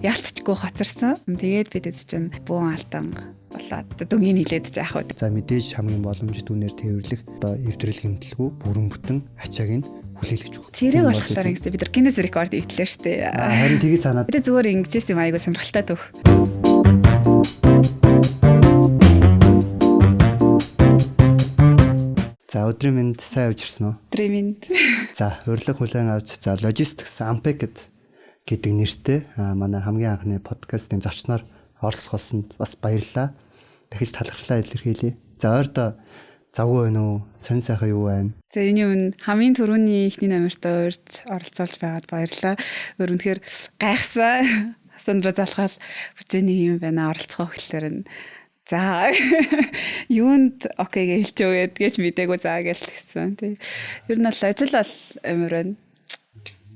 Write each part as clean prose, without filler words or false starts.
ялцчгүй хоцорсон. Тэгээд бид чинь бүүн алдан болоод дүнгийн хилээд заах уу. За мэдээж хамгийн боломжит үнээр тээвэрлэх одоо эвдрэл хэмтэлгүй бүрэн бүтэн ачааг нь хүлээлгэж өгөх. Цэрэг болохоор ингэсэн бид нар Guinness рекорд ивтлээ шүү дээ. Харин тгий санаад. Бид зүгээр ингэжсэн юм айгу сонирхолтой төв. За өдрийн мэнд сайн явжирсан уу? Өдрийн мэнд. За урилга хүлээн авч за Logistics Unpacked гэдэг нэртэй манай хамгийн анхны подкастын зочноор оролцох болсонд бас баярлалаа. Дахиж талархлаа илэрхийлье. За ойрдоо завгүй байна уу? Сонь сайхан юу байна? За энэ юм хамгийн түрүүний ихний номерт оролцуулж байгаад баярлалаа. Өөрөнөөр гайхсан. Сандра залхаал бүжээний юм байна оролцох гэхлээр нь за юунд окей гэж хэлчихвээ гэж мдээгүй заа гэж хэлсэн. Тий. Ер нь бол ажил бол амар байна.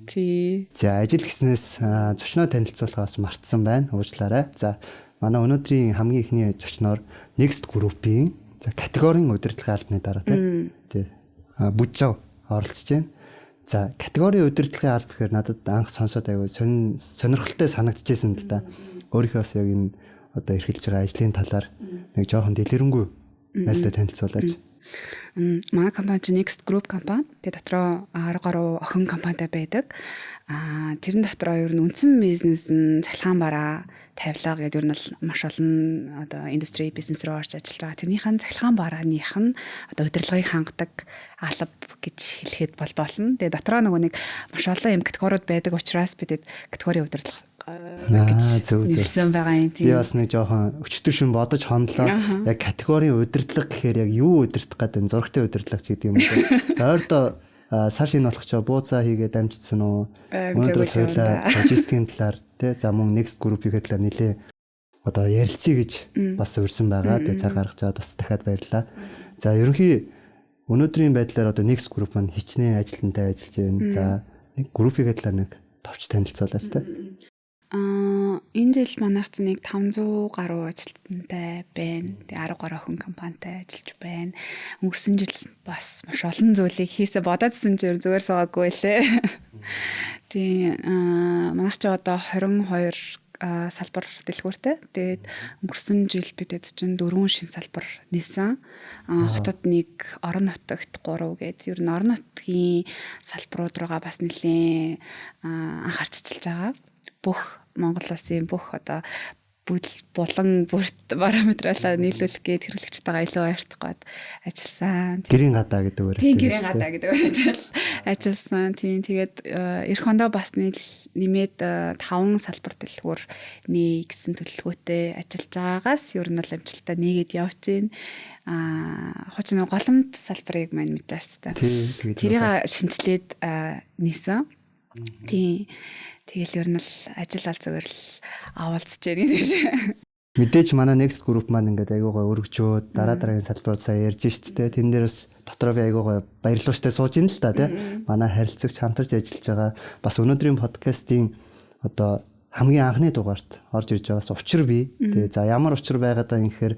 Тий. За ажил гэснээс зочноо танилцуулахаас мартсан байна. Уучлаарай. За манай өнөөдрийн хамгийн ихний зочноор Next Group-ийн за категорийн удирдлагын албаны дараа тий. Бүжжав оролцож байна. За категорийн удирдлагын алба гэхээр надад анх сонсоод аягүй сонирхолтой санагдчихсэн л да. Өөрийнхөө бас яг энэ одоо эрхэлж байгаа ажлын талаар нэг жоохон дэлгэрэнгүй найстай танилцуулаач. Манай компани чинь Next Group компани. Тэгээ дотроо 10 гаруй охин компанитай байдаг. Тэрэн дотроо ер нь үндсэн бизнес нь цалхаан бараа, тавилга гэдэг ер нь маш олон одоо индустри бизнес рүү орж ажиллаж байгаа. Тэрнийхэн цалхаан барааных нь одоо удирдлагыг хангадаг алба гэж хэлэхэд болно. Тэгээ дотроо нэг маш олон юм категориуд байдаг учраас бидэд категорийн удирдлага зөв байгаа юм тийм. Би бас нэг жоохон өчтөр шин бодож хондлоо. Яг категорийн удирдлага гэхээр яг юу удирдах гэдэг нь зурагтай удирдлага ч гэдэг юм уу. За ойрдоо сар шин болох ч бууцаа хийгээд амжицсан уу? Өнөөдөр соёлоо логистикийн талаар тий за мөн Next Group-ийн талаар нэлээ одоо ярилцъя гэж бас урьсан байгаа. Тэгээ цаг гаргаж чад бас дахиад баярлалаа. За ерөнхий өнөөдрийн байдлаар одоо Next Group маань хичнээн ажилтнтай ажиллаж байна. За нэг группийн талаар нэг товч танилцуулаач тий. Энэ жил манайх чинь нэг 500 гаруй ажилтнтай байна. Тэгээ 10 гаруй хүн компанитай ажиллаж байна. Өнгөрсөн жил бас маш олон зүйлийг хийсэ бодоодсэн чинь зүгээр суугаагүй лээ. Тэгээ манайх ч одоо 22 салбар дэлгүүртэй. Тэгээд өнгөрсөн жил бидэд чинь 4 шин салбар нээсэн. Хотод 1, орон нутагт 3 гээд ер нь орон нутгийн салбарууд руугаа бас нэлээд анхаарч ажиллаж байгаа. Бүх Монгол улсын бүх одоо булан бүрт параметралаа нийлүүлэх гээд хэрэглэгчтэйгээ илүү ойртох гээд ажилласан. Гэрийн гадаа гэдэг үг. Тийм гэрийн гадаа гэдэг үг ажилласан. Тийм тэгээд эх хондоо бас нэмээд 5 салбар дэлгүүр гэсэн төлөвлөгөөтэй ажиллаж байгаагаас ер нь бол амжилттай нэгээд явж байна. Хожим голомт салбарыг маань мэдэж байна шүү дээ. Тэрийг шинжилээд нээсэн. Тийм. Тэгэл ер нь л ажил ал зүгээр л авалцж байна. Мэдээж манай Next Group маань ингээд айгуугаа өргөжөөд дараагийн салбарууд сая ярьж штэ. Тэн дээр бас дотроо би айгуугаа баярлууштай сууж ин л та тий. Манай харилцагч хамтарч ажиллаж байгаа. Бас өнөөдрийн подкастын одоо хамгийн анхны дугаарт орж ирж байгаас учир бий. Тэгээ за ямар учир байгаад байгаа юм гэхээр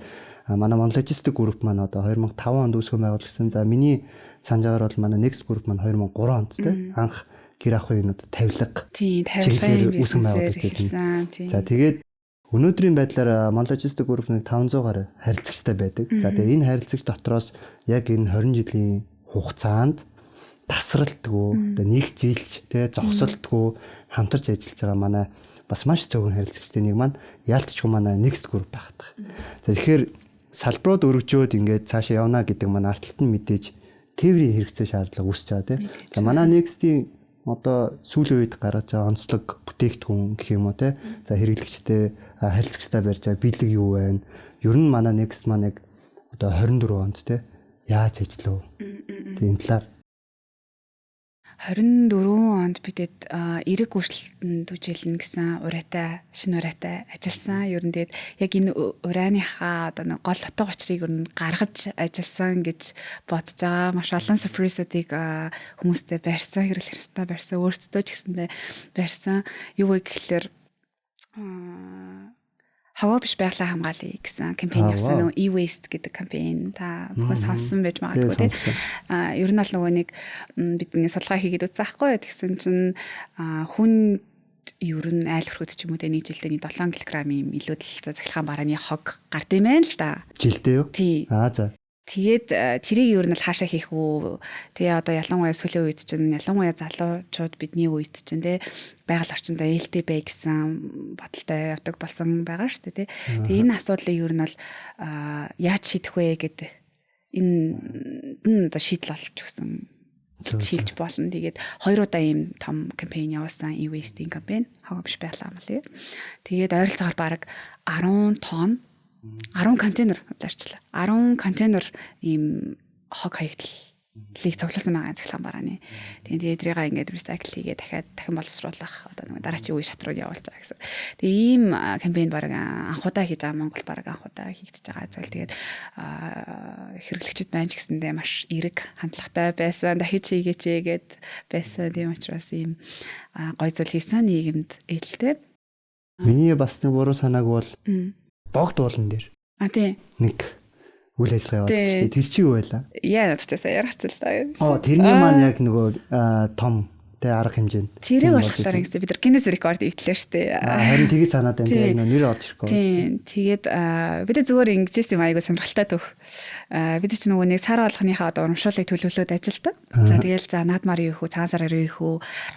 манай Logistics Group маань одоо 2005 онд үүсгэн байгуулагдсан. За миний санаж байгаагаар бол манай Next Group маань 2003 онд тий анх гэр ахуйн одоо тавилга тавилгын үүсгэн байгуулагдсан. За тэгээд өнөөдрийн байдлаар Logistics Group нэг 500 гаруй харилцагчтай байдаг. За тэгээд энэ харилцагч дотроос яг энэ 20 жилийн хугацаанд тасралтгүй одоо нэг жилч тий зогсолтгүй хамтарч ажиллаж байгаа манай бас маш зөвхөн харилцагчдын нэг маань яалтчгүй манай Next Group багтах. За тэгэхээр салбарууд өргөжөөд ингээд цаашаа явна гэдэг маань арталт нь мэдээж тээврийн хэрэгцээ шаардлага үүсэж байгаа тий. За манай Next-ийн одоо сүүлийн үед гаргаж байгаа онцлог бүтээгдэхүүн гэх юм уу те. За хэрэглэгчтэй харилцагчтай барьж байгаа бэлэг юу байна? Ер нь манай Next маань яг одоо 24 онд те яаж ажиллав? Тийм талаар 24 онд бидэд эрэг үйлчлэлтэнд үжийлнэ гэсэн урайтай шинэ урайтай ажилласан. Ер нь тэгээд яг энэ урайныхаа одоо нэг гол утга учирыг ер нь гаргаж ажилласан гэж бодож байгаа. Маш олон сюрпризуудыг хүмүүстэй барьсан, хэрэглэгчтэй барьсан, өөрсдөө ч гэсэндээ барьсан. Юу вэ гэхэлэр хаваа биш байгалаа хамгаалъя гэсэн кампань явсан нөгөө e-waste гэдэг кампань та бүхэн сонссон байж магадгүй тийм. Ер нь бол нөгөө нэг бидний судалгаа хийгээд үзсэн байхгүй. Тэгсэн чинь хүн ер нь айл хүрхэд ч юм уу тэ нэг жилдээ 7 кг юм илүү л захилгаан барааны хог гард юм байна л да. Жилдээ юу? Тий. За. Тэгээд тэрийг ер нь л хаашаа хийх үү? Тэгээ одоо ялангуяа сүүлийн үед чинь ялангуяа залуучууд бидний үед чинь те байгаль орчиндөө ээлтэй гэсэн бодолтой явдаг болсон байгаа шүү дээ те. Тэгээ энэ асуудлыг ер нь бол яаж шийдэх вэ гэдэг энэ одоо шийдэл олж өгсөн шилж болно. Тэгээд 2 удаа ийм том кампань явуулсан e-waste кампань хаа биш байлаа юм лээ. Тэгээд ойролцоогоор бараг 10 тонн 10 контейнер ударчлаа. 10 контейнер ийм хог хаягдлыг цуглуулсан байгаа захилгаан барааны. Тэгээд эдрийгээ ингээд recycle хийгээ дахин боловсруулах одоо нэг дараачийн үе шат руу явуулж байгаа гэсэн. Тэгээ ийм кампань бараг анхудаа хийж байгаа Монгол бараг анхудаа хийгдэж байгаа зүйл. Тэгээд хэрэглэгчид байна ч гэсэндээ маш эерэг хандлагатай байсан. Дахиж хийгээч гээд байсан. Тийм учраас ийм гой зүйл хийсэн нийгэмд ээлтэй. Миний бас нэг буруу санааг бол богд уулан дээр. Тий. Нэг үйл ажиллагаа явуулсан шүү дээ. Тэр чи юу байлаа? Яа надчаасаа ярахчлаа. Тэрний маань яг нөгөө том тэ арга хэмжээнд. Тэрийг болохоор ингэсэн бид нар Guinness рекорд ивтлээ шүү дээ. Харин тгий санаад байна. Тэр нэр орж ирэхгүй. Тийм. Тэгээд бид зүгээр ингэжсэн юм айгу сонирхолтой төх. Бид ч нөгөө нэг сар болгоныхаа одоо урамшууллыг төлөвлөөд ажилдаг. За тэгэл за наадмаар юу хөө, цагаан сараар юу хөө,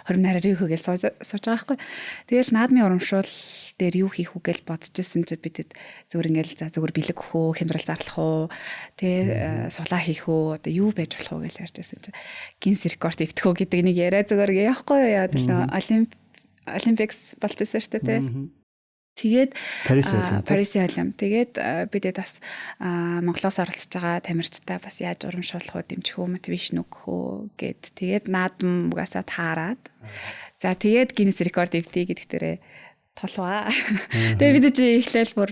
хорим нараар юу хөө гэж сууж байгаа байхгүй. Тэгэл наадмын урамшуул дээр юу хийх үү гэж бодчихсон чи бидэд зүгээр ингээл за зүгээр бэлэг өгөх үү, хямдрал зарлах уу, тэ сулаа хийх үү, одоо юу байж болох вэ гэж ярьжсэн чи Guinness рекорд ивтэх үү гэдэг нэг яриа зүгээр яахгүй юу яа тэгэл Олимпикс болж байсан шүү дээ тэ. Тэгээд Парисын олимп. Тэгээд бидэд бас Монголоос оролцож байгаа тамирчтай бас яаж урамшуулах уу, дэмжих үү, мотивашн өгөх үү гэд. Тэгээд наадам угаасаа таарад. За тэгээд Guinness рекорд ивтээ гэдэг дээрээ толваа. Тэгээ бид чи ихлээл бүр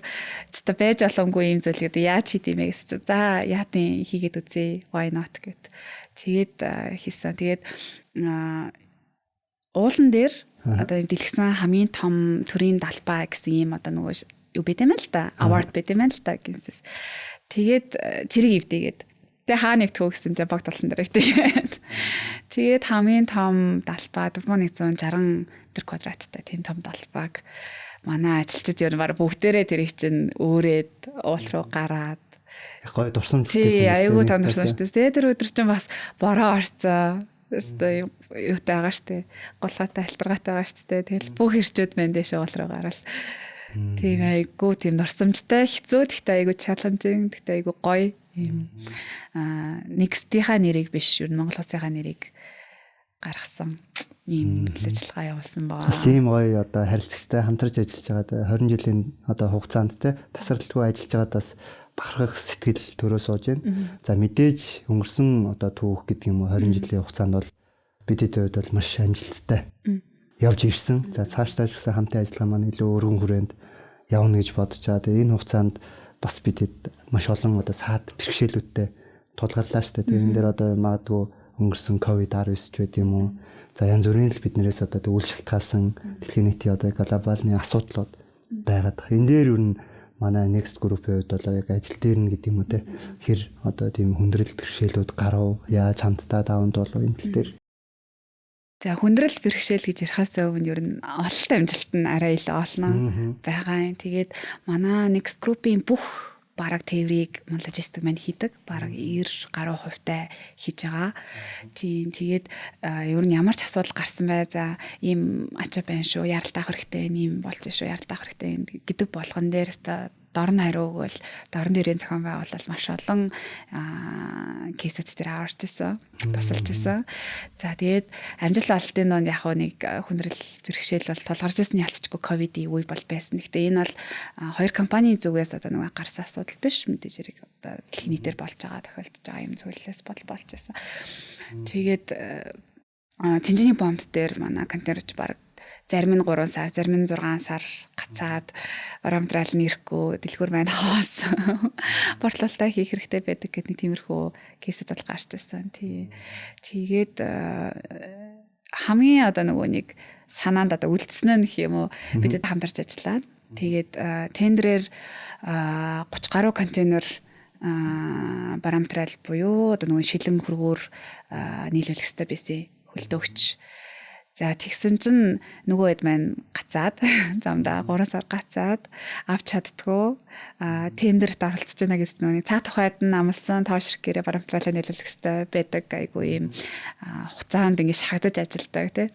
ч та байж боломгүй юм зүйл гэдэг яаж хийд юм бэ гэсэн чи за яатын хийгээд үзье why not гэд. Тэгээд хийсэн. Тэгээд уулан дээр одоо юм дэлгэсэн хамгийн том төрийн далбаа гэсэн юм одоо нөгөө юу байт юм л да award байт юм л да гинсэс. Тэгээд тэрийг ивдэгээд тэгээ хаа нэгтгэв гэсэн чинь богд толсон дээр ивдэгээд. Тэгээд хамгийн том далбаа 1160 квадраттай тийм том далбааг манай ажилчид ер нь баг бүгдээрээ тэрийг чинь өөрөөд уул руу гараад гоё дурсамжтай. Айгуу том дурсамжтай. Тэгээд тэр өдөр чинь бас бороо орцоо. Өстой юутай байгаа штэ. Голгаатай альбаргаатай байгаа штэ. Тэгэл бүх ирчүүд мэн дэше уул руу гараад. Тийм айгуу тийм дурсамжтай хэцүү гэхдээ айгуу чаленжинг гэхдээ айгуу гоё юм. Next-ийнхаа нэрийг биш ер нь Монгол Улсынхаа нэрийг гаргасан ийм ажиллагаа явуулсан баа. Бас ийм гоё одоо харилцагчтай хамтарч ажиллаж байгаа 20 жилийн одоо хугацаанд те тасралтгүй ажиллаж байгаад бас бахархах сэтгэл төрөө сууж байна. За мэдээж өнгөрсөн одоо түүх гэдэг юм уу 20 жилийн хугацаанд бол бидний хувьд бол маш амжилттай явж ирсэн. За цаашдаа ч гэсэн хамтын ажиллагаа маань илүү өргөн хүрээнд явна гэж бодож байгаа. Тэгээ энэ хугацаанд бас бидэд маш олон одоо саад бэрхшээлүүдтэй тулгарлаа шүү дээ. Тэгээ энэ дээр одоо магадгүй өнгөрсөн COVID-19 ч байт юм уу. За янз бүрийн л биднээс одоо үйл шалтгаалсан дэлхийн нийтийн одоо глобалны асуудлууд байгаад. Энэ дээр юу н манай next group-ийн хувьд бол яг ажил дээр нь гэдэг юм уу те хэр одоо тийм хүндрэл бэрхшээлүүд гарав яаж хамтдаа даванд болов энэ тал дээр. За хүндрэл бэрхшээл гэж ярихаас өмнө ер нь ололттой амжилт нь арай илүү олно байгаа юм. Тэгээд манай next group-ийн бүх бараг тээврийг логистик маань хийдэг. Бараг 90 гаруй хувьтай хийж байгаа. Тийм тэгээд ер нь ямар ч асуудал гарсан бай за ийм ачаа байна шүү. Яралт авах хэрэгтэй, ийм болж шүү. Яралт авах хэрэгтэй гэдэг болгон дээр дорн хариу өгвөл дорн дээрийн зохион байгуулалт маш олон кейсүүд дээр аварч исэн, тусалж исэн. За тэгээд амжилт олтын нь яг нэг хүндрэл бэрхшээл бол тулгарч исэн ялцчгүй ковидын үе бол байсан. Гэхдээ энэ бол хоёр компанийн зүгээс одоо нэг гарсан асуудал биш. Мэдээж хэрэг одоо дэлхийн нийтээр болж байгаа тохиолдож байгаа юм зүйлээс болж исэн. Тэгээд Цэнжиний бомб дээр манай контейнерч баг зарим нь 3 сар, зарим нь 6 сар гацаад барамтрал нэрэхгүй дэлгүүр маань хоос бортлолтой хийх хэрэгтэй байдаг гэдэг нэг тиймэрхүү кейсэд бол гарч ирсэн. Тэгээд хамгийн одоо нөгөө нэг санаанд одоо үлдсэн нь гэх юм уу бидэд хамтарч ажиллаад тэгээд тендерээр 30 гаруй контейнер барамтрал буюу одоо нөгөө шилэн хөргөөр нийлүүлэх хэрэгтэй байсан хөлтөөгч. За тэгсэн чинь нөгөө хэд маань гацаад замдаа 3 сар гацаад авч чаддгүй тендерт оролцож байна гэж нөгөө цаа тухайд нь амлсан тоошрох гэрээ баримтлалаа нийлүүлэх хэрэгтэй байдаг айгу ийм хугацаанд ингэ шахагдаж ажилдаг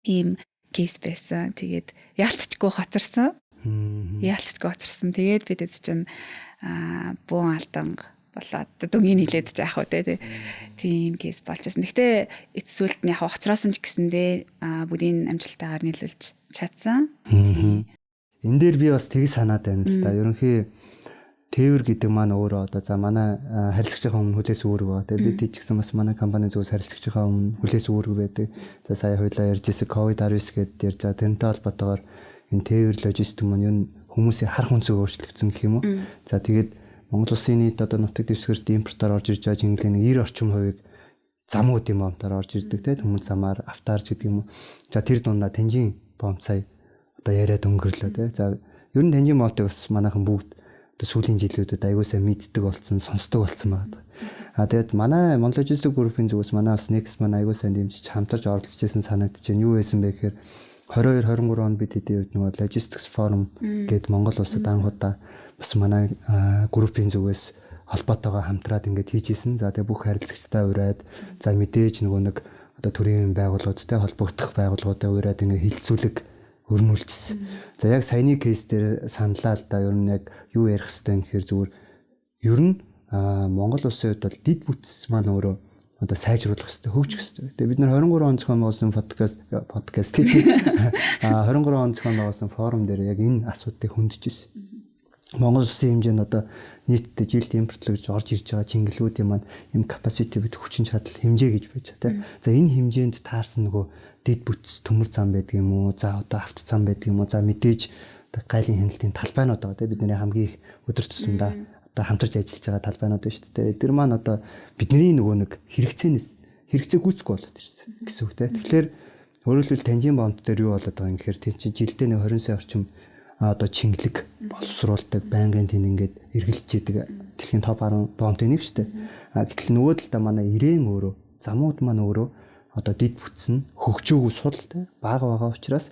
тийм кейс байсан. Тэгээд яалтчгүй хоцорсон. Тэгээд бид чинь буун алданг болоод дүнгийн хилээд заах уу тийм кейс болж байсан. Гэхдээ эцсүүлд нь яг хоцросон ч гэсэндээ бүгдийн амжилттайгаар нийлүүлж чадсан. Энэ дээр би бас тгий санаад байна л да. Ерөнхий тээвэр гэдэг маань өөрөө одоо за манай харилцагчийн өмнө хүлээс үүрэг байгаа. Тэгээд бид ч гэсэн бас манай компани зүгээс харилцагчийн өмнө хүлээс үүрэг байдаг. За сая хоёлаа ярьжсэн COVID-19 гэдээ ярьж байгаа. Тэрнтэй холбоотойгоор энэ тээвэр логистик маань ер нь хүмүүсийн харах үнцийг өөрчлөгдсөн гэх юм уу. За тэгээд Монгол улсын нийт одоо нутаг дэвсгэрт импортоор орж ирж байгаа жинхэнэ 90 орчим хувийг замуудын бомтоор орж ирдэг хүмүүс замаар автаарч гэдэг юм уу. За тэр дундаа Танжин бомт сая одоо яриад өнгөрлөө За ер нь Танжин бомтыг бас манайхан бүгд одоо сүүлийн жилүүдэд аягуулсаа мэддэг болсон, сонсдог болсон байгаа. Тэгээд манай Монгол Logistics Group-ийн зүгээс манай бас Next манай аягуулсаа дэмжиж хамтарч оролцож байсан санагдаж байна. Юу байсан бэ гэхээр 22 23 онд бид хэдийн үед нөгөө Logistics Forum гээд Монгол улсад анхудаа бас манай группийн зүгээс холбоотойгоо хамтраад ингээд хийжсэн. За тэгээ бүх харилцагчтай ураад за мэдээж нөгөө нэг одоо төрийн байгууллагуудтай холбогдох байгууллагуудаа ураад ингээд хилцүүлэг өрнүүлжсэн. За яг саяны кейс дээр саналаа л да ер нь яг юу ярих хэвтэй гэхээр зүгээр ер нь Монгол улсын хувьд бол дид бүтц маань өөрөө одоо сайжруулах хэвтэй хөгжих хэвтэй. Тэгээ бид нар 23 он зохион байгуулсан подкаст гэж 23 он зохион байгуулсан форум дээр яг энэ асуудлыг хөндөж ирсэн. Монгол улсын хэмжээнд одоо нийтдээ жилд импортлогж орж ирж байгаа чингэлгүүдийн маань юм capacity бид хүчин чадал хэмжээ гэж байж байгаа. За энэ хэмжээнд таарсан нөгөө дэд бүтц төмөр зам байдаг юм уу? За одоо авто зам байдаг юм уу? За мэдээж одоо гайлын хяналтын талбайнууд байгаа бидний хамгийн их өдөр тутмдаа одоо хамтарч ажиллаж байгаа талбайнууд байна шүү дээ. Тэр маань одоо бидний нөгөө нэг хэрэгцээ гүйцэхгүй болоод ирсэн гэсэн үг тэгэхээр өөрөөр хэлбэл Танжин бомт дээр юу болоод байгаа юм гэхээр тэр чинь жилдээ 20 сая орчим одоо чингэлэг боловсруулдаг байнгын тийм ингээд эргэлж идэг дэлхийн топ 10 бомтын нэг шүү дээ. Гэтэл нөгөө талдаа манай ирээн өөрөө замууд маань өөрөө одоо дид бүтсэн хөгжөөгүй сул бага байгаа учраас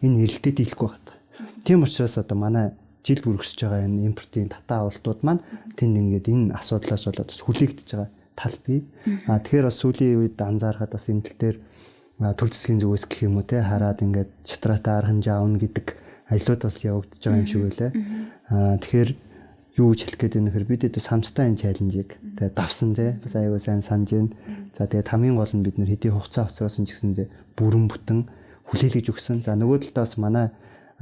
энэ эрэлтэд дийлэхгүй байна. Тийм учраас одоо манай жил бүргсэж байгаа энэ импортын татаа авалтууд маань тэнд ингээд энэ асуудлаас болоод бас хүлээгдэж байгаа тал бий. Тэгэхээр бас сүүлийн үед анзаархад бас энэ тал дээр төл засгийн зүгээс гэх юм уу хараад ингээд чатраатай арга хэмжээ аавна гэдэг ажлууд бас явагдаж байгаа юм шиг байлаа. Тэгэхээр юу гэж хэлэх гээд байна гэхээр бид хэд хамтдаа энэ чаленжийг давсан бас аягүй сайн санаж байна. За тэгээд хамгийн гол нь бид нэр хэдийн хугацаа хоцроосон ч гэсэн бүрэн бүтэн хүлээлгэж өгсөн. За нөгөө талдаа бас манай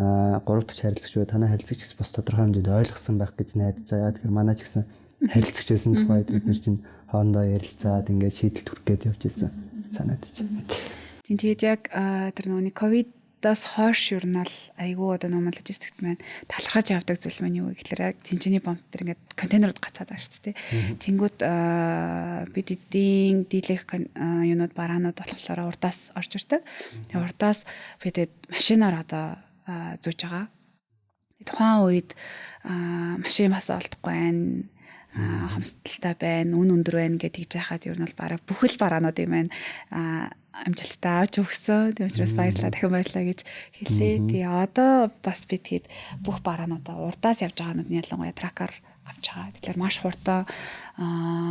3 дахь харилцагч бай танай харилцагч бас тодорхой хэмжээнд ойлгосон байх гэж найдаж байгаа. Тэгэхээр манай ч гэсэн харилцагч байсан тухайд бид нар чинь хоорондоо ярилцаад ингээд шийдэл төрөх гээд явж ирсэн санагдаж байна. Тэгээд яг тэр нөгөө ковидаас хойш ер нь бол айгүй одоо нөгөө логистикт маань талархаж явдаг зүйл маань юу гэхээр яг тэмцээний бомт тэр ингээд контейнерууд гацаад байгаа шүү дээ. Тэнгүүд бид эдийн дийлэх юунууд бараанууд болохоор урдаас орж ирдэг. Тэгээ урдаас бидэд машинаар одоо зүүж байгаа. Тухайн үед машин бас олдохгүй байна. Хамсдалтай байна, үн өндөр байна гэдгийг жахаад ер нь бол бараг бүхэл бараануудыг маань амжилттай авч өгсөн. Тийм учраас баярлалаа, дахин баярлалаа гэж хэлээ. Тэгээ одоо бас бид хэд бүх бараануудаа урдаас явж байгаанууд нь ялангуяа тракаар авч байгаа. Тэгэхээр маш хурдан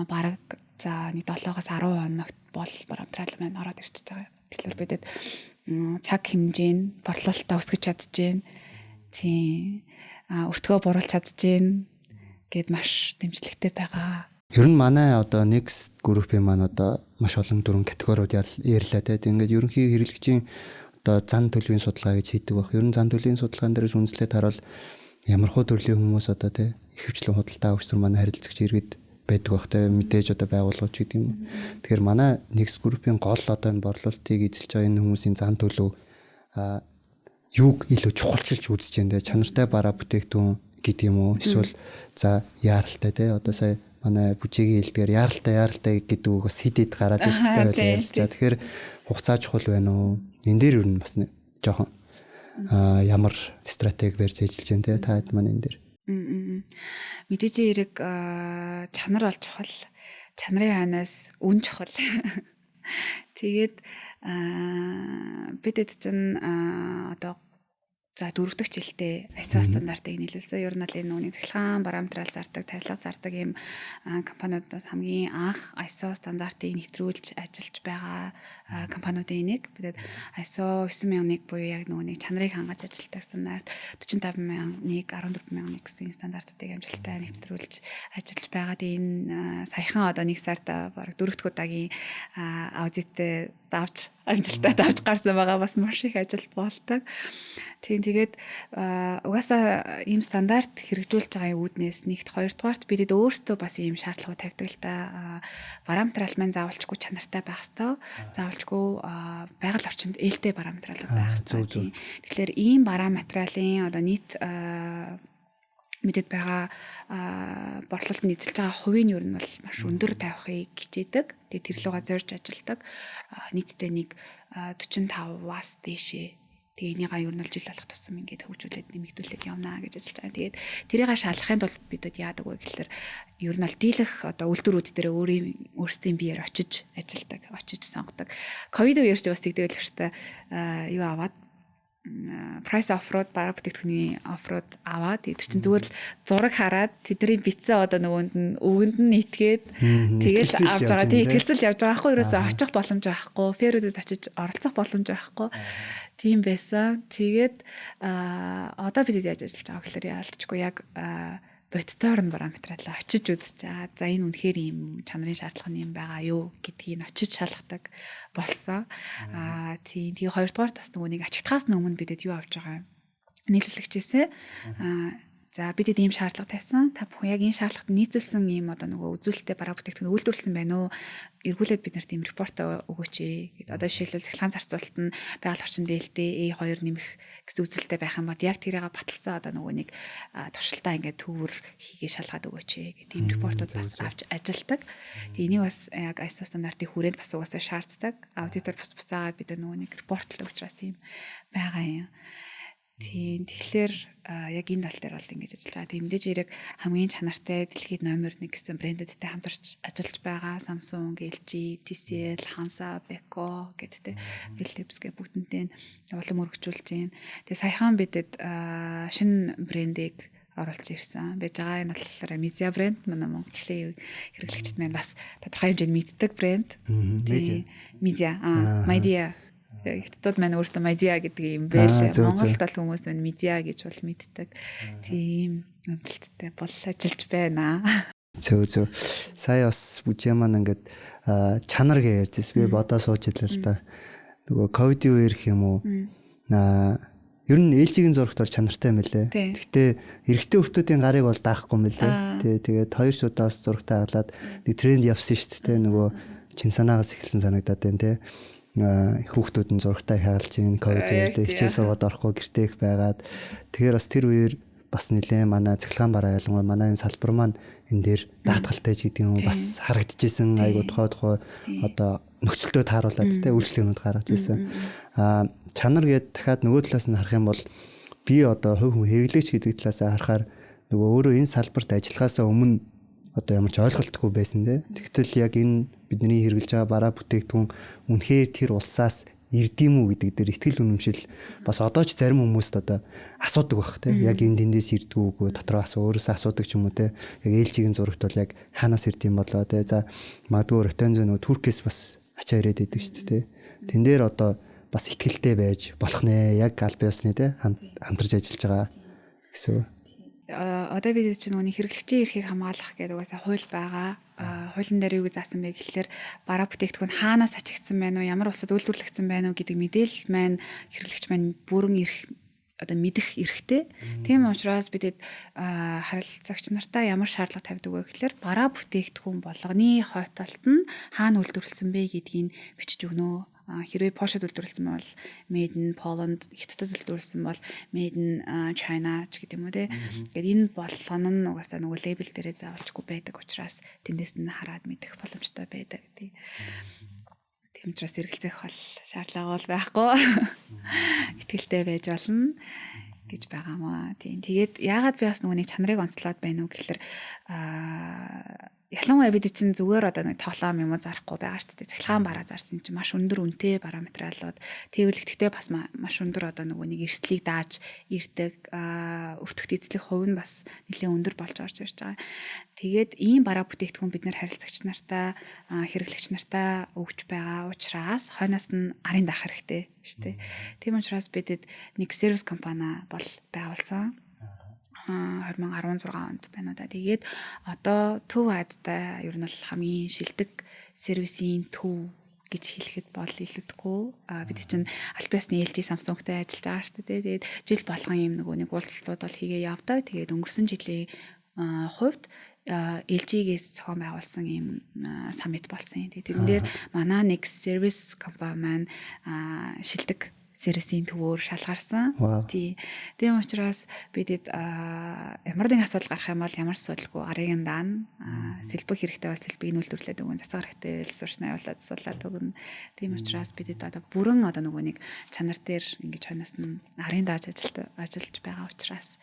бараг за нэг 7-оос 10 хоногт бол барамтрал маань ороод ирчихэж байгаа. Тэгэхээр бидэд цаг хэмжээнд борлуулалтаа өсгөж чадчихээн. Тийм өртгөө буруулж чадчихээн гэд маш дэмжлэгтэй байгаа. Ер нь манай одоо Next Group-ийн маань одоо маш олон дөрвөн категориуд ярьлаа те. Ингээд ерөнхий хэрэглэгчийн одоо зан төлөвийн судалгаа гэж хийдэг баг. Ер нь зан төлөвийн судалгаан дээрээс үндэслээд харуул ямархуу төрлийн хүмүүс одоо те ихэвчлэн худалдаа авахчдэр манай харилцагч иргэд байдаг баг те. Мэдээж одоо байгууллагч гэдэг юм. Тэгэхээр манай Next Group-ийн гол одоо энэ борлуулалтыг эзэлж байгаа энэ хүмүүсийн зан төлөв юуг илүү чухалчилж үзэж байна те. Чанартай бараа бүтээгдэхүүн гэдэг юм уу? Эсвэл за яаралтай те. Одоо сая манай бүжигийн хэлдгээр яаралтай гэдэг үг бас хидэд гараад ирстэй байлаа ярьлаа. Тэгэхээр хугацаа чухал байна уу? Энэ дээр юу нь бас жоохон ямар стратеги барьж ажиллаж байна те. Та хэд маань энэ дээр. Мэдээж хэрэг чанар бол чухал. Чанарын ханаас үн чухал. Тэгээд бидэд чинь одоо за дөрөвдөг жилдээ ISO стандартыг нийлүүлсэн. Ер нь л энэ нүуний цахилгаан параметрал зардаг, тавилга зардаг ийм компаниудаас хамгийн анх ISO стандартыг нэвтрүүлж ажиллаж байгаа компаниудын нэг. Бидэд ISO 9001 буюу яг нүуний чанарыг хангаж ажилладаг стандарт, 45001, 14001 гэсэн стандартуудыг амжилттай нэвтрүүлж ажиллаж байгаад энэ саяхан одоо нэг сард бараг дөрөвдүгээр удаагийн аудитээ амжилттай давж гарсан байгаа, бас маш их ажил болдог. Тэгээд угаасаа ийм стандарт хэрэгжүүлж байгаа үүднээс нэгт, хоёрдугаарт бидэд өөрсдөө бас ийм шаардлагууд тавьдаг л да. Параметрал маань заавалчгүй чанартай байх ёстой. Заавалчгүй байгаль орчинд ээлтэй параметралууд байх ёстой. Тэгэхээр ийм параметралын одоо нийт мэдэд байгаа борлуулалтанд эзэлж байгаа хувийн ер нь бол маш өндөр тавихыг хичээдэг. Тэгээд тэр лугаа зорж ажилладаг. Нийтдээ нэг 45-аас дээшээ. Тэгээ энийгээ ер нь жил болох тусам ингээд хөгжүүлээд нэмэгдүүлээд явнаа гэж ажиллаж байгаа. Тэгээд тэрийг шалгахын тулд бидэд яадаг вэ гэхэлэр ер нь дийлэх одоо үйлдвэрүүд дээр өөрсдийн биеэр очиж ажилладаг, очиж сонгодог. Ковид үеэр ч бас тэгдэг л хэвчээ юу аваад price off-road бараг бүтээгдэхүүний off-road аваад тэр чинь зүгээр л зураг хараад тэдний битсэн одоо нөгөөнд нь өвгөнд нь итгээд тэгэл авч байгаа. Тэг итгэлцэл явж байгаа хгүй ерөөсөө очих боломж байхгүй, ферүүдэд очиж оролцох боломж байхгүй. Тийм байсан. Тэгээд одоо бид яаж ажиллаж байгаа гэхээр яалтчгүй яг бодтоор нь параметралаа очиж үзэж байгаа. За энэ үнэхээр ийм чанарын шаардлага нь юм байгаа юу гэдгийг очиж шалгадаг болсон. Тийм. Тэгээ хоёрдугаар бас нөгөө нэг ачигтгаас өмнө бидэд юу авч байгаа нийлүүлэгчээсээ за бидэд ийм шаардлага тавьсан. Та бүхэн яг энэ шаардлагад нийцүүлсэн ийм одоо нөгөө үзүүлэлттэй бараа бүтээгдэхүүн үйлдвэрлэсэн байна уу? Эргүүлээд бид нарт ийм репорт өгөөч ээ. Одоо жишээлбэл цахилгаан зарцуулалт нь байгаль орчин дээлтэй A2 нэмэх гэсэн үзүүлэлттэй байх юм бол яг тэрийг баталсан одоо нөгөө нэг туршилтаа ингээд төвөр хийгээ шалгаад өгөөч ээ гэдэг ийм репортууд бас авч ажилдаг. Тэгээ энийг бас яг ISO стандартын хүрээнд бас угаасаа шаарддаг. Аудитор буцаагаад бид нөгөө нэг репортлог учраас тийм байгаа юм. Тийм. Тэгэхээр яг энэ тал дээр бол ингэж ажиллаж байгаа. Тийм мэдээж яг хамгийн чанартай дэлхийд номер 1 гэсэн брэндүүдтэй хамтарч ажиллаж байгаа. Samsung, LG, TCL, Hansa, Beko гэдтэй Philips гэх бүгднтэй улам өргөжүүлж байна. Тэгээ саяхан бидэд шинэ брендийг оруулж ирсэн. Байж байгаа энэ болохоор Media брэнд, манай Монголын хэрэглэгчид маань бас тодорхой хэмжээнд мэддэг брэнд. Media, Media Хятадд маань өөрсдөө Media гэдэг юм байлээ. Монголд бол хүмүүс маань Media гэж бол мэддэг. Тийм амжилттай бол ажиллаж байна. Зөв. Сая бас бүжээ маань ингээд чанар гэж ярьжсэн. Би бодоо сууж ирлээ л да. Нөгөө ковидын үеэр гэх юм уу? Ер нь ээлжигийн зурагт бол чанартай юм лээ. Гэхдээ эрэгтэй хүмүүсийн гарыг бол даахгүй юм лээ. Тэгээд хоёр шуудаас зурагтаа хаглаад нэг тренд явсан шүү дээ. Нөгөө чин санаагаас эхэлсэн санагдаад байна те. Хүүхдүүд нь зурагтаа хагалж ийн ковид үеэр хичээл суугаад орохгүй гэртээ их байгаад тэгэхээр бас тэр үеэр бас нэлээ манай цахилгаан бараа ялангуяа манай энэ салбар маань энэ дээр даатгалтай ч гэдэг юм бас харагдчихсэн айгуу тухай одоо нөхцөлтөө тааруулаад те үйлчлэгнүүд гаргаж ирсэн. Чанар гээд дахиад нөгөө талаас нь харах юм бол би одоо хувь хүн хэрэглэгч гэдэг талаас харахаар нөгөө өөрөө энэ салбарт ажиллахаасаа өмнө одоо ямар ч ойлголтгүй байсан те. Тэгтэл яг энэ бидний хэрэгжилж байгаа бараа бүтээгдэхүүн үнэхээр тэр улсаас ирдэм үү гэдэг дээр ихтгэл үнэмшил бас одоо ч зарим хүмүүст одоо асуудаг байх те. Яг энэ тэндээс ирдэг үгүй дотроос өөрөөсөө асуудаг ч юм уу те. Яг ээлжигийн зурагт бол яг хаанаас ирдэм болоо те. За магадгүй Ротензо нөө Туркээс бас ачаа ирээд идэг шүү дээ те. Тэн дээр одоо бас ихтгэлтэй байж болох нэ. Яг аль биесны те хамтарч ажиллаж байгаа гэсэн. Одоо бид чинь нүуний хэрэглэгчийн эрхийг хамгаалах гэдэг угаасаа хууль байгаа. Хуулийн дээр юу гэж заасан бэ гэхэлэр бараа бүтээгдэхүүн хаанаас ачигдсан байна уу, ямар улсад үйлдвэрлэгдсэн байна уу гэдэг мэдээлэл маань хэрэглэгч маань бүрэн одоо мэдэх эрхтэй. Тийм учраас бидэд харилцагч нартаа ямар шаардлага тавьдаг вэ гэхэлэр бараа бүтээгдэхүүн болгоны хойтолт нь хаана үйлдвэрлэсэн бэ гэдгийг бичиж өгнө. Хэрвээ Польшад үйлдвэрлэсэн бол made in Poland, Хятадд үйлдвэрлэсэн бол made in China ч гэдэг юм уу те. Тэгэхээр энэ болгоно нь угаасаа нөгөө лейбл дээрээ заавалчгүй байдаг учраас тэндээс нь хараад мэдэх боломжтой байдаг гэдэг. Тийм учраас эргэлзэх бол шаардлага бол байхгүй. Итгэлтэй байж болно гэж байгаамаа. Тийм. Тэгээд яагаад би бас нөгөө нэг чанарыг онцлоод байна уу гэхэлэр ялангуяа бид чинь зүгээр одоо нэг тоглоом юм уу зарахгүй байгаа шүү дээ. Цахилгаан бараа зарч энэ чинь маш өндөр үнэтэй бараа материалууд. Тэвэрлэгтээ бас маш өндөр одоо нөгөө нэг эрсдлийг дааж ирдэг. Өвтгөх эзлэх хувь нь бас нэлээд өндөр болж орж ирж байгаа. Тэгээд ийм бараа бүтээгдэхүүн бид нэр харилцагч нартай, хэрэглэгч нартай өгч байгаа учраас хойноос нь арын даах хэрэгтэй шүү дээ. Тийм учраас бидэд нэг сервис компани бол байгуулсан. 2016 онд байна уу да. Тэгээд одоо Төв Азтай ер нь бол хамгийн шилдэг сервисийн төв гэж хэлэхэд бол илүүдэхгүй. Бид чинь аль биесны LG Samsung-тай ажиллаж байгаа шүү дээ. Тэгээд жил болгон юм нэг уулзалтууд бол хийгээ явдаг. Тэгээд өнгөрсөн жилийн хувьд LG-гээс зохион байгуулсан ийм саммит болсон. Тэгээд тэрэн дээр манай нэг сервис компани маань шилдэг сервисийн төвөөр шалгарсан. Тийм учраас бидэд ямар нэгэн асуудал гарах юм бол ямар ч асуудалгүй арын даана. Сэлбэг хэрэгтэй бол сэлбэгийг нүүлдвэрлээд өгнө. Засаг хэрэгтэй ресурсны явуулаад засуулаад өгнө. Тийм учраас бидэд одоо бүрэн одоо нөгөө нэг чанар дээр ингэж хойноос нь арын дааж ажиллаж байгаа учраас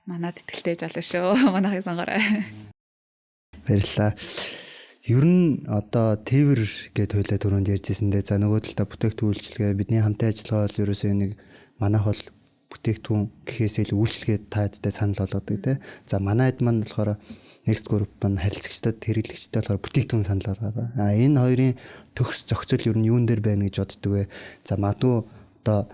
манад итгэлтэй жолоо шүү. Манайхыг сонгоорой. Баярлалаа. Ер нь одоо тээвэр гэд хойлоо түрүүнд ярьжсэндээ за нөгөө талдаа бүтээгдэхүүн үйлчилгээ бидний хамтын ажиллагаа бол ерөөсөө нэг манайх бол бүтээгдэхүүн гэхээсээ л үйлчилгээ таадтай санал болгодог те. За манайд маань болохоор Next Group маань харилцагчдад хэрэглэгчдад болохоор бүтээгдэхүүн санал болгодог. Энэ хоёрын төгс зохицол ер нь юун дээр байна гэж боддөг вэ? За магадгүй одоо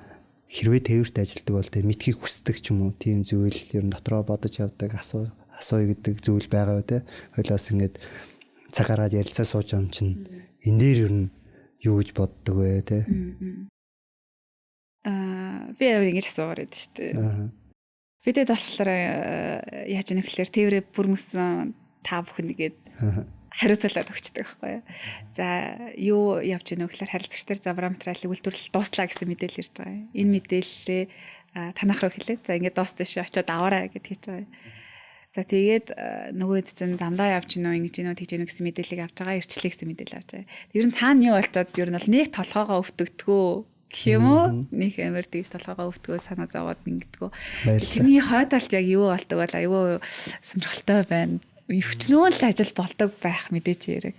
хэрвээ тээвэрт ажилладаг бол те мэдхийг хүсдэг ч юм уу тийм зүйл ер нь дотроо бодож явдаг асууя гэдэг зүйл байгаа үү те. Хойлоос ингээд цаг гараад ярилцаа сууж байгаа юм чинь энэ дээр ер нь юу гэж боддог вэ те? Би ингэж асуугаар байдаг шүү дээ. Бидэд болохоор яаж ийм гэхээр тээврээ бүрмөсөн та бүхэн нэгээд хариуцлаад өгчдөг байхгүй юу. За юу явж гэнэ вэ гэхээр харилцагч нар за бараа материалыг үйлдвэрлэл дууслаа гэсэн мэдээлэл ирж байгаа. Энэ мэдээллээ танах руу хэлээд за ингээд дууссан шүү очиод аваарай гэд хийж байгаа. За тэгээд нөгөөд чинь замдаа явж гинөө ингэж гинөө тэгж гинөө гэсэн мэдээллийг авч байгаа, ирчлээ гэсэн мэдээлэл авч байгаа. Ер нь цаана юу болчиход ер нь бол нэг толгоогоо өвтгдгөө гэх юм уу? Нэг амир тэгж толгоогоо өвтгөө санаа зовоод ингэдэггүй. Тэрний хойдолд яг юу болдог бол аюу сонирхолтой байна. Өвчнөө л ажил болдог байх мэдээж яриг.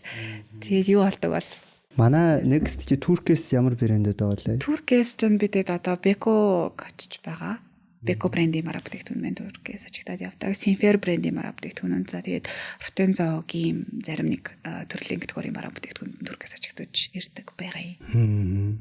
Тэгээд юу болдог бол манай Next чи Туркээс ямар брэндүүд байгаа лээ? Туркээс ч бидэд одоо Beko очиж байгаа. Beko брендийн мараа бүтээгдэхүүн маань Туркээс ажиглаад явдаг. Sinfer брендийн мараа бүтээгдэхүүн. За тэгээд Rotenzo-гийн зарим нэг төрлийн категорийн мараа бүтээгдэхүүн Туркээс ажиглаж ирдэг байгаа юм.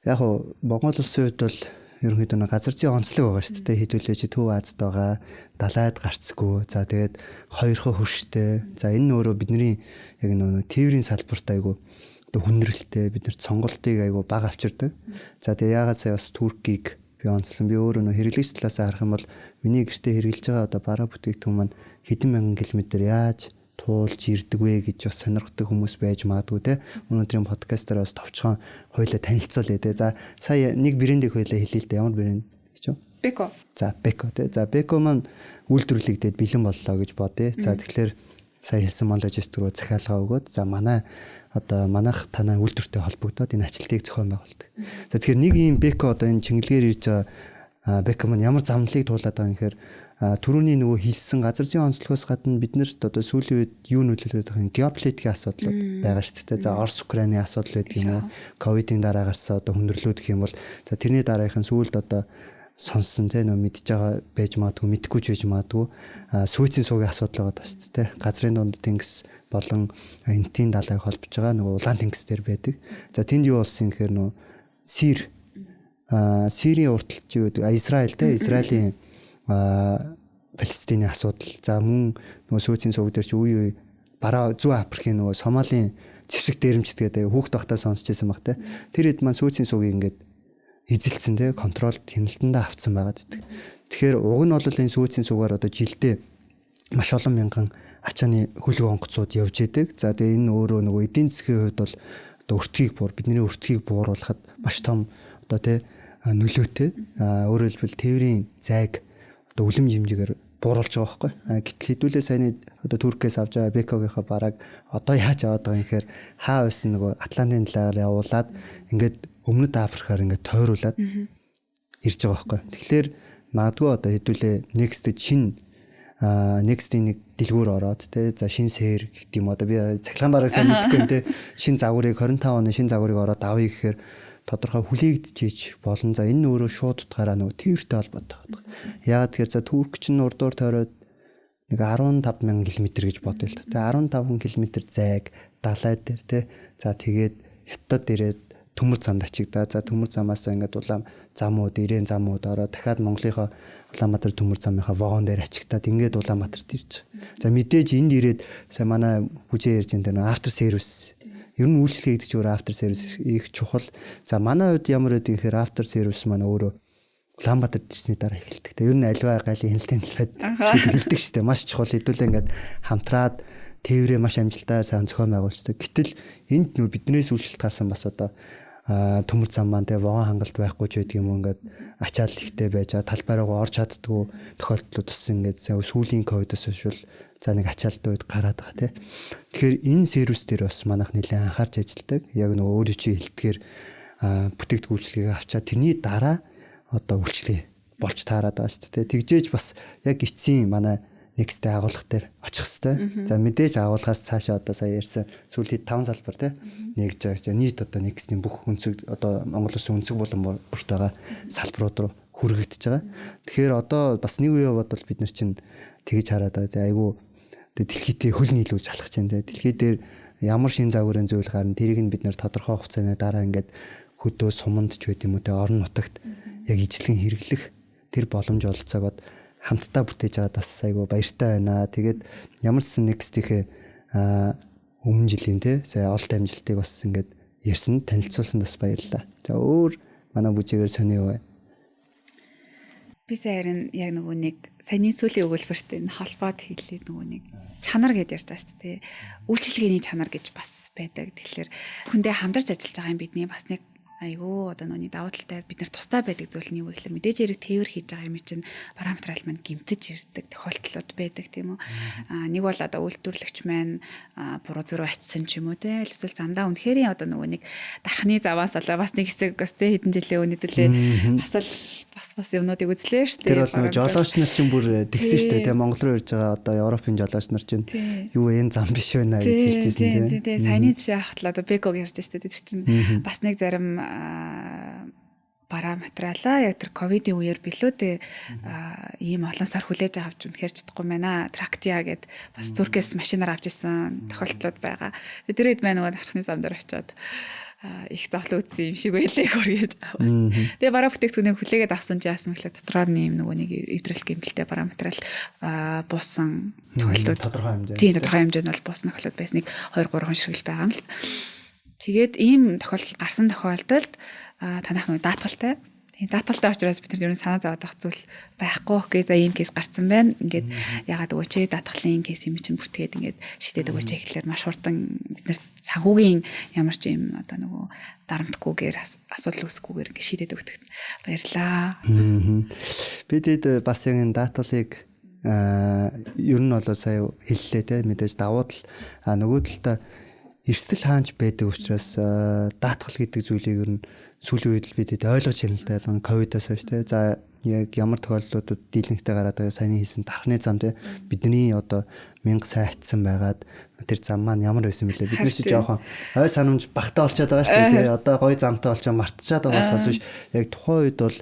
Яг нь Монгол улсын хувьд бол ерөнхийдөө газар зүйн онцлог байгаа шүү дээ. Хэдүүлээ чи Төв Азад байгаа, далайд гарцгүй. За тэгээд хоёрхоо хөрштэй. За энэ нь өөрөө бидний яг нөгөө тээврийн салбарт айгу одоо хүндрэлтэй бид нарт сонголтыг айгу бага авчирдаг. За тэгээд яагаад сая бас Туркийг би онцлон би өөрөө нөө хэрэглэгч талаас харах юм бол миний гэртээ хэрэглэж байгаа одоо бараа бүтээгдэхүүн маань хэдэн мянган километр яаж туулж ирдэг вэ гэж бас сонирхдаг хүмүүс байж магадгүй те. Өнөөдрийн подкастаар бас товчхон хоёлаа танилцуулъя те. За сая нэг брендийг хоёлаа хэлээ л дээ. Ямар брэнд гэж вэ? Beko. За Beko те. За Beko маань үйлдвэрлэгдээд бэлэн боллоо гэж бодъё. За тэгэхээр сая хэлсэн логистик руу захиалгаа өгөөд за манайх танай үйлдвэртэй холбогдоод энэ ачлалтыг зохион байгуулдаг. За тэгэхээр нэг ийм Beko одоо энэ чиглэлээр ирж байгаа Beko маань ямар замналыг туулаад байгаа юм гэхээр түрүүний нөгөө хэлсэн газар зүйн онцлогоос гадна биднэрт одоо сүүлийн үед юу нөлөөлөд байгаа юм геополитикийн асуудлууд байгаа шүү дээ. За Орос Украины асуудал байдаг юм уу? Ковидын дараа гарсан одоо хүндрэлүүд гэх юм бол за тэрний дараагийн сүүлд одоо сонссон те нөө мэдж байгаа байж магадгүй мэдгүй ч байж магадгүй сүүцийн суугийн асуудал байгаа шүү дээ. Газрын дунд тэнгис болон энтийн далайг холбож байгаа нөгөө улаан тэнгис дээр байдаг. За тэнд юу болсон гэхээр нөө Сирийн урталч юу гэдэг Израиль те Израилийн Палестины асуудал. За мөн нөгөө сүүцийн сууг дээр чи үе бараа зүүн Африкийн нөгөө Сомалийн зэвсэг дээрэмчд гэдэг хүүхд багтаа сонсч байсан баг те. Тэр хэд маань сүүцийн суугийг ингээд эзэлсэн те контролд хяналтандаа авцсан байгаад байдаг. Тэгэхээр уг нь бол энэ сүүцийн суугаар одоо жилдээ маш олон мянган ачааны хөлөг онгоцууд явж идэг. За тэгээ энэ өөрөө нөгөө эдийн засгийн хувьд бол одоо бидний өртгийг бууруулахад маш том одоо те нөлөөтэй. Өөрөөр хэлбэл тээврийн зайг одоо үлэм хэмжээгээр бууруулж байгаа байхгүй. Гэтэл хэдүүлээ саяны одоо Туркээс авч байгаа Beko-гийнхаа бараг одоо яаж аваад байгаа юм гэхээр хаа байсан нөгөө Атлантын талаар явуулаад ингээд өмнөд Африкаар ингээд тойруулаад ирж байгаа байхгүй. Тэгэхээр магадгүй одоо хэдүүлээ Next шинэ next-ийн нэг дэлгүүр ороод те за шин сэр гэдэг юм одоо би цахилгаан бараг сайн мэдэхгүй те шин загварыг 25 оны шин загварыг ороод авъя гэхээр тодорхой хүлээгдчихэж болон за энэ өөрөө шууд утгаараа нөгөө тээвэртэй холбоотой байдаг. Яагаад тэгэхээр за Турк чинь урдуур тойроод нэг 15,000 км гэж бодъё л та. Тэгээ 15 км зайг далай дээр те за тэгээд хятад ирээд төмөр замд ачигдаа. За төмөр замаас ингээд улаан замууд, ирээн замууд ороод дахиад Монголынхоо Улаанбаатар төмөр замынхаа вагон дээр ачигдаад ингээд Улаанбаатарт ирж байгаа. За мэдээж энд ирээд сая манай бүжээ ярьж энэ нэг автор сервис. Ер нь үйлчлэгээ гэдэг чинь өөр автор сервис их чухал. За манай хувьд ямар байдгийг гэхээр автор сервис маань өөрөө Улаанбаатар ирсний дараа эхэлдэг. Тэгээ ер нь альва гайлын хяналтын талбайд эхэлдэг шүү дээ. Маш чухал хэдүүлээ ингээд хамтраад тээврээ маш амжилттай сайн зохион байгуулждаг. Гэтэл энд нөө биднээс үйлчлэлт хаасан бас одоо төмөр зам маань тэгээ вагон хангалт байхгүй ч байдаг юм ингээд ачаал ихтэй байж талбайраа орж чаддгүй тохиолдлууд бас ингээд сүүлийн ковидос шүүл за нэг ачаалттай үед гараад байгаа тий. Тэгэхээр энэ сервис дээр бас манайх нэлээд анхаарч ажилладаг. Яг нөгөө өөрөө чи хэлтгэхээр бүтээгдэхүүн үйлчлэгийг авчаад тэрний дараа одоо үйлчлэгээ болж таарад байгаа шүү дээ. Тэгжээж бас яг эцсийн манай next-тэй агуулга дээр очих хэвээр. За мэдээж агуулгаас цаашаа одоо сая ярьсан сүүлийн 5 салбар тий нэгж байгаа. Нийт одоо next-ийн бүх өнцөг одоо Монгол Улсын өнцөг болон бүрт байгаа салбарууд руу хүрэгдэж байгаа. Тэгэхээр одоо бас нэг үе бодвол бид нар чинь тэгж хараад байгаа. Айгу дэлхийдээ хөл нийлүүлж алхаж байна тий. Дэлхий дээр ямар шин загварын зүйл гарна тэрийг нь бид нар тодорхой хугацааны дараа ингээд хөдөө суманд ч байд юм уу тий орон нутагт яг ижлэгэн хэрэглэх тэр боломж олцоогоод хамтдаа бүтээж байгаа бас айгу баяртай байна. Тэгээд ямар ч next-ийнхээ өмнө жилийн те сая олд амжилтыг бас ингээд ярьсан танилцуулсан бас баярлалаа. За өөр манай бүжигээр сонио бай. Би саяхан яг нөгөө нэг саяны сүүлийн өгүүлбэрт энэ холбоод хэлээд нөгөө нэг чанар гэдээ ярьж байгаа шүү дээ. Үйлчлэгээний чанар гэж бас байдаг. Тэгэхээр хүндээ хамдарч ажиллаж байгаа юм бидний бас нэг айгүй одоо нүуний давуу талтай бид нар тустай байдаг зүйл нь юу гэхээр мэдээж хэрэг тээвэр хийж байгаа юм чинь параметрал маань гэмтэж ирдэг тохиолдлууд байдаг тийм үү. Нэг бол одоо үйлдвэрлэгч маань буруу зөрөө атсан ч юм уу те эсвэл замдаа үнэхээр одоо нөгөө нэг дархны заваас алаа бас нэг хэсэг бас те хэдэн жилийн өмнө төлөө бас юмнуудыг үзлээ шүү дээ. Тэр бол нөгөө жолооч нар чинь бүр тэгсэн шүү дээ те Монгол руу ирж байгаа одоо Европын жолооч нар чинь юу энэ зам биш байна гэж хэлжсэн те. Саяны жишээ хавтлаа одоо Беког ярьж шүү дээ тэр чинь бас нэг зарим параметралаа яг тэр ковидын үеэр билүү дээ ийм олон сар хүлээж авч үнэхээр чадахгүй байна. Трактия гэд бас Туркээс машинаар авч исэн тохиолдлууд байгаа. Тэрээд маань нөгөө дархны зам дээр очиод их зовлон үзсэн юм шиг байлээ хөргөөж аваас. Тэгээ бараа бүтээгдэхүүнийг хүлээгээд авсан чи яасан мэхлээ дотроо нэм нөгөө нэг эвдрэл гэмтэлтэй параметрал буусан тохиолдлууд тодорхой хэмжээ. Тийм тодорхой хэмжээнд бол буусан тохиолдол байсныг 2 3 ширхэл байгаа юм л. Тэгээд ийм тохиолдол гарсан тохиолдолд танах нэг даатгалтай. Тийм даатгалтай учраас бид нар ер нь санаа зовоод авах зүйл байхгүй. Окей за ийм кейс гарсан байна. Ингээд ягаад өгөөч даатгалын кейс юм чинь бүртгээд ингээд шийдээд өгөөч гэхлээр маш хурдан бид нар санхүүгийн ямар ч юм одоо нөгөө дарамтгүйгээр асуудал үүсгүйгээр ингээд шийдээд өгдөг. Баярлаа. Бидэд бас яг энэ даатгалыг ер нь бол сая хэллээ те мэдээж давуу тал нөгөө талдаа эрсдэл хаанч байдаг учраас даатгал гэдэг зүйлийг ер нь сүүлийн үед л бидэд ойлгож ирнэ л да ялан ковидоос хойш те за яг ямар тохиолдлуудад дийлэнхтэй гараад байгаа саяны хэлсэн дархны зам те бидний одоо 1000 сая атсан байгаад тэр зам маань ямар байсан бэлээ бид нар чи жоохон ой санамж багтаа болчиход байгаа шүү дээ те одоо гой замтай болчоо мартчихад байгаа болохоос биш яг тухайн үед бол